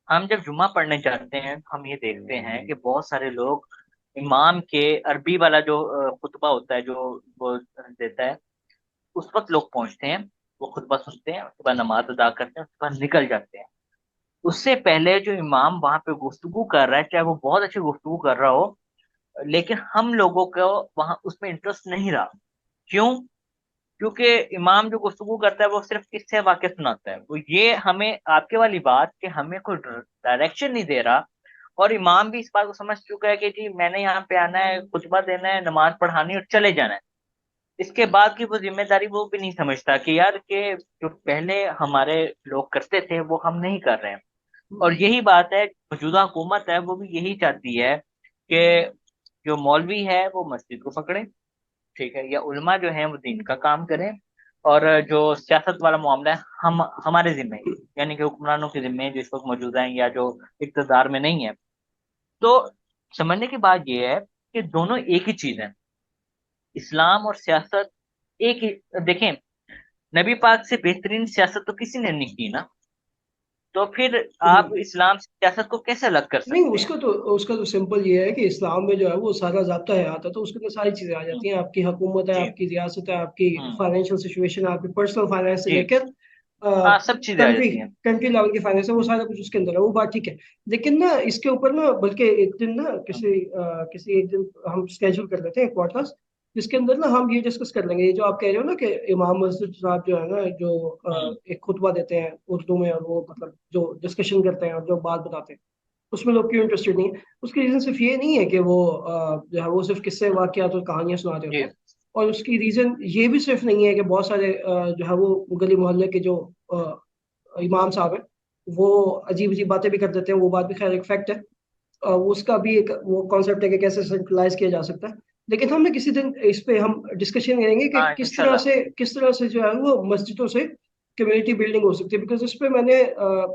हम जब जुम्मा पढ़ने जाते हैं, हम ये देखते हैं कि बहुत सारे लोग इमाम के अरबी वाला जो खुतबा होता है, जो वो देता है, उस वक्त लोग पहुंचते हैं, वो खुतबा सुनते हैं, उसके बाद नमाज अदा करते हैं, उसके बाद निकल जाते हैं। उससे पहले जो इमाम वहां पे गुफ्तगू कर रहा है, चाहे वो बहुत अच्छी गुफ्तगू कर रहा हो, लेकिन हम लोगों को वहां उसमें इंटरेस्ट नहीं रहा। क्यों? क्योंकि इमाम जो गुफ्तगू करता है वो सिर्फ किस्से वाक़े सुनाता है। वो ये हमें आपके वाली बात कि हमें कोई डायरेक्शन नहीं दे रहा। और इमाम भी इस बात को समझ चुका है कि जी मैंने यहाँ पे आना है, खुतबा देना है, नमाज पढ़ानी और चले जाना है। इसके बाद की वो जिम्मेदारी वो भी नहीं समझता कि यार के जो पहले हमारे लोग करते थे वो हम नहीं कर रहे हैं। और यही बात है, मौजूदा हुकूमत है वो भी यही चाहती है कि जो मौलवी है वो मस्जिद को पकड़े, ठीक है, या उलमा जो है वो दीन का काम करें, और जो सियासत वाला मामला है हम हमारे जिम्मे है, यानी कि हुक्मरानों के जिम्मे है जो इस वक्त मौजूदा है या जो इक़्तिदार में नहीं है। तो समझने की बात यह है कि दोनों एक ही चीज है। इस्लाम और सियासत एक ही। देखें, नबी पाक से बेहतरीन सियासत तो किसी ने नहीं की ना। तो फिर आप हम्म। इस्लाम से सियासत को कैसे अलग कर नहीं, सकते हैं? उसका तो सिंपल ये है कि इस्लाम में जो है वो सारा ज़ाब्ता है आता, तो उसके अंदर सारी चीज़ें आ हम्म। जाती हैं। आपकी हुकूमत है, जी। आपकी रियासत है, आपकी हम्म। फाइनेंशियल सिचुएशन, आपकी पर्सनल फाइनेंस से जी। लेकर हाँ, सब चीजें आ कंट्री जाती हैं। कंट्री लेवल की फाइनेंस है, वो सारा कुछ उसके अंदर है, वो बात ठीक है। लेकिन ना इसके ऊपर ना, बल्कि एक दिन ना हम्म। किसी एक दिन हम स्केड्यूल कर लेते हैं एक पॉडकास्ट, जिसके अंदर ना हम ये डिस्कस कर लेंगे, ये जो आप कह रहे हो ना कि इमाम मस्जिद साहब जो है ना, जो हम्म। एक खुतबा देते हैं उर्दू में, और वो मतलब जो डिस्कशन करते हैं और जो बात बताते हैं, उसमें लोग क्यों इंटरेस्टेड नहीं है? उसकी रीजन सिर्फ ये नहीं है कि वो जो है वो सिर्फ किस्से वाकयात और कहानियां सुनाते होते जी। हैं। और उसकी रीजन ये भी सिर्फ नहीं है कि बहुत सारे जो है वो गली मोहल्ले के जो इमाम साहब हैं, वो अजीब अजीब बातें भी कर देते हैं, वो बात भी खैर एक फैक्ट है। उसका भी एक वो कॉन्सेप्ट है कि कैसे सेंट्रलाइज किया जा सकता है। लेकिन हम ना किसी दिन इस पे हम डिस्कशन करेंगे कि हाँ इंशाल्लाह। किस तरह से जो है वो मस्जिदों से कम्युनिटी बिल्डिंग हो सकती है। बिकॉज इस पे मैंने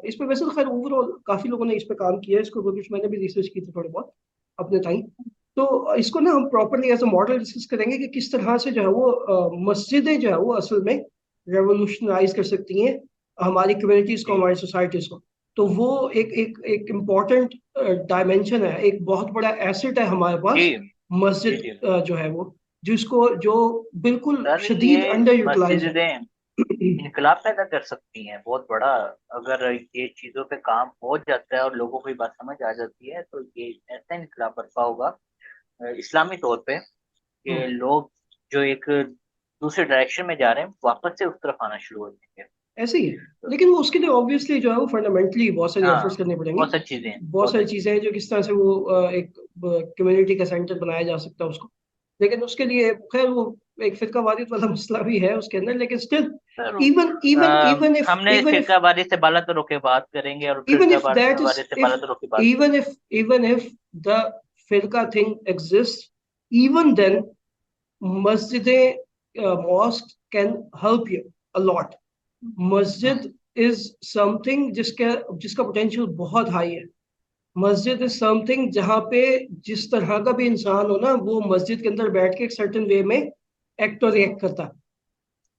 इस पे वैसे तो खैर ओवरऑल काफी लोगों ने इस पे काम किया है, इसको कुछ मैंने भी रिसर्च की थी थोड़ी बहुत अपने टाइम। तो इसको ना हम properly as a model discuss करेंगे कि किस तरह से जो है वो मस्जिदें जो है वो असल में रेवोल्यूशनराइज कर सकती हैं हमारी कम्युनिटीज को, जी हमारी सोसाइटीज को। तो वो एक इम्पॉर्टेंट डायमेंशन है, एक बहुत बड़ा एसेट है हमारे जी पास जी मस्जिद, जी। जो है वो जिसको जो बिल्कुल सर शदीद ये अंडर यूटिलाइज है। मस्जिदें इनकलाब पैदा कर सकती हैं बहुत बड़ा। अगर ये चीजों पे काम हो जाता है और लोगों को ये बात समझ आ जाती है तो ये ऐसा इनकलाब बर्पा होगा इस्लामी तौर पे कि हम्म, लोग जो एक दूसरे डायरेक्शन में जा रहे हैं वापस से उस तरफ आना शुरू हो जाएंगे। ऐसे ही है। तो लेकिन वो उसके लिए ऑब्वियसली जो है वो फंडामेंटली बहुत सारी एफर्ट्स हाँ करनी पड़ेंगी। बहुत सारी चीजें हैं, बहुत बहुत सारी सारी चीजें चीजें हैं जो किस तरह से वो एक कम्युनिटी का सेंटर बनाया जा सकता है उसको। लेकिन उसके लिए खैर वो एक फिरकावारियत वाला मसला भी है उसके अंदर, लेकिन still sir even even even if हमने इवन इफ फिरकावारी से बाला तरों के बात करेंगे और even if that is फिरकावारी से if बाला तरों की बात even if even if the firqa thing exists, even then masjid mosque can help you a lot. करेंगे। मस्जिद इज समथिंग जिसका जिसका पोटेंशियल बहुत हाई है। मस्जिद इज समथिंग जहाँ पे जिस तरह का भी इंसान हो ना, वो मस्जिद के अंदर बैठ के एक सर्टेन वे में एक्ट और रिएक्ट करता है।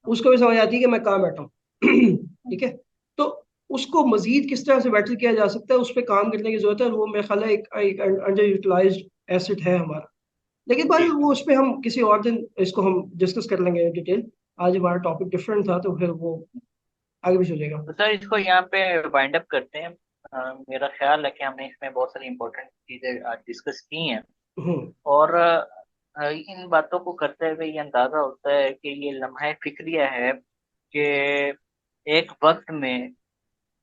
उसको भी समझ आती है कि मैं कहाँ बैठा हूँ। ठीक है। तो उसको मजीद किस तरह से बेटर किया जा सकता है, उस पर काम करने की जरूरत है, और वो मेरा ख्याल है एक अंडर यूटिलाइज एसेट है हमारा। लेकिन भाई जी वो उस पर हम किसी और दिन इसको हम डिस्कस कर लेंगे डिटेल। आज हमारा टॉपिक डिफरेंट था तो फिर वो आगे भी चलेगा। तो सर इसको यहाँ पे वाइंड अप करते हैं। मेरा ख्याल है कि हमने इसमें बहुत सारी इंपॉर्टेंट चीजें आज डिस्कस की हैं हम्म। और इन बातों को करते हुए ये अंदाजा होता है कि ये लम्हा फिक्रिया है कि एक वक्त में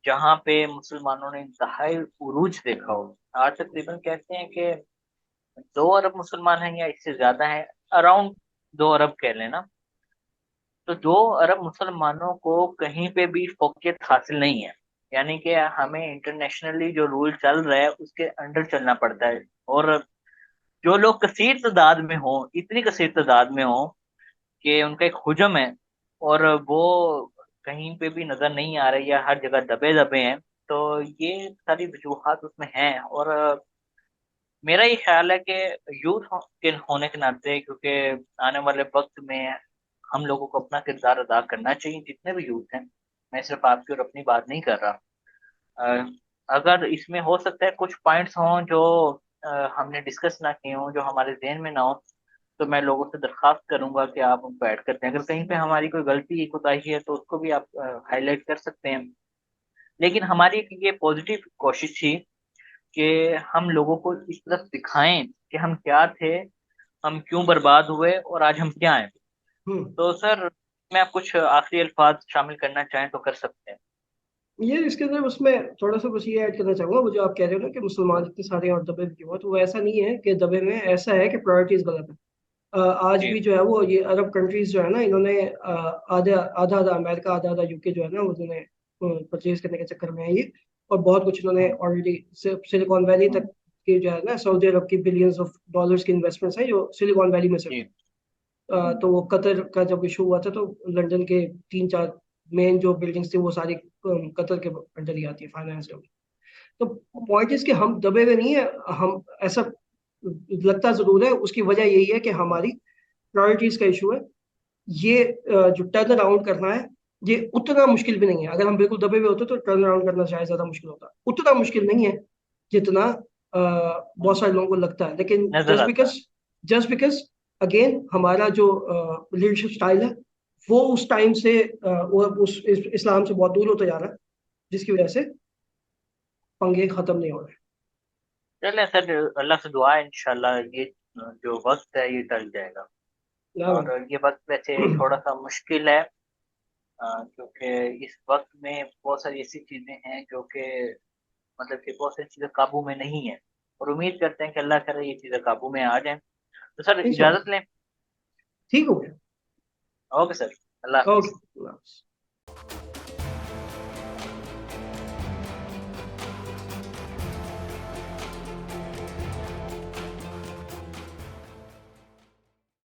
जहाँ पे मुसलमानों ने इंतहाई उरूज देखा हो। आज तकरीबन कहते हैं कि 2 अरब मुसलमान हैं या इससे ज्यादा हैं, अराउंड 2 अरब कह लेना। तो 2 अरब मुसलमानों को कहीं पे भी फौकियत हासिल नहीं है। यानी कि हमें इंटरनेशनली जो रूल चल रहा है उसके अंडर चलना पड़ता है। और जो लोग कसीर तादाद में हों, इतनी कसीर तादाद में हों कि उनका एक हुजम है और वो कहीं पे भी नजर नहीं आ रही या हर जगह दबे दबे हैं, तो ये सारी वजूहात उसमें हैं। और मेरा ये ख्याल है कि यूथ के होने के नाते, क्योंकि आने वाले वक्त में हम लोगों को अपना किरदार अदा करना चाहिए जितने भी यूथ हैं। मैं सिर्फ आपकी और अपनी बात नहीं कर रहा। अ, अगर इसमें हो सकता है कुछ पॉइंट्स हों जो हमने डिस्कस ना किए हों, जो हमारे जहन में ना हो, तो मैं लोगों से दरख्वास्त करूंगा कि आप उनको ऐड करते हैं। अगर कहीं पे हमारी कोई गलती कोताही है तो उसको भी आप हाईलाइट कर सकते हैं। लेकिन हमारी एक ये पॉजिटिव कोशिश थी कि हम लोगों को इस तरफ दिखाएं कि हम क्या थे, हम क्यों बर्बाद हुए और आज हम क्या हैं। हम्म। तो सर मैं आप कुछ आखिरी अल्फाज शामिल करना चाहें तो कर सकते हैं। ये इसके अंदर उसमें थोड़ा सा कुछ ये ऐड करना चाहूंगा, वो जो आप कह रहे हो ना कि मुसलमान इतने सारे और दबे भी क्यों हैं, तो वो ऐसा नहीं है कि दबे में, ऐसा है कि प्रायोरिटीज गलत है। आज जी भी जो है वो ये अरब कंट्रीज जो है ना, इन्होंने आधा आधा आधा अमेरिका, आधा आधा यूके जो है ना, उन्होंने परचेज करने के चक्कर में है ये। और बहुत कुछ इन्होंने हम्म, ऑलरेडी सिलिकॉन वैली हम्म, तक की जो है ना, सऊदी अरब की बिलियंस ऑफ डॉलर्स की इन्वेस्टमेंट्स हैं जो सिलिकॉन वैली में से जी हुई। तो वो कतर का जब इशू हुआ था तो लंदन के 3 4 मेन जो बिल्डिंग्स थी वो सारी कतर के अंडर ही आती है, फाइनेंस। तो पॉइंट इज कि हम दबे हुए नहीं है। हम ऐसा लगता जरूर है, उसकी वजह यही है कि हमारी प्रायोरिटीज का इशू है। ये जो टर्न अराउंड करना है, ये उतना मुश्किल भी नहीं है। अगर हम बिल्कुल दबे हुए होते तो टर्न अराउंड करना शायद ज्यादा मुश्किल होता, उतना मुश्किल नहीं है जितना बहुत सारे लोगों को लगता है। लेकिन नजर आता है। जस्ट बिकॉज अगेन हमारा जो लीडरशिप स्टाइल है वो उस टाइम से वो उस इस्लाम से बहुत दूर होता जा रहा है, जिसकी वजह से पंगे खत्म नहीं हो रहे। चलें सर, अल्लाह से दुआ है इंशाल्लाह ये जो वक्त है ये टल जाएगा। ना और ये वक्त वैसे थोड़ा सा मुश्किल है क्योंकि इस वक्त में बहुत सारी ऐसी चीजें हैं जो कि मतलब कि बहुत सारी चीजें काबू में नहीं है। और उम्मीद करते हैं कि अल्लाह करे ये चीजें काबू में आ जाएं। तो सर इंशाल्लाह इजाजत लें। ठीक हो गया। ओके सर, अल्लाह हाफिज। ओके।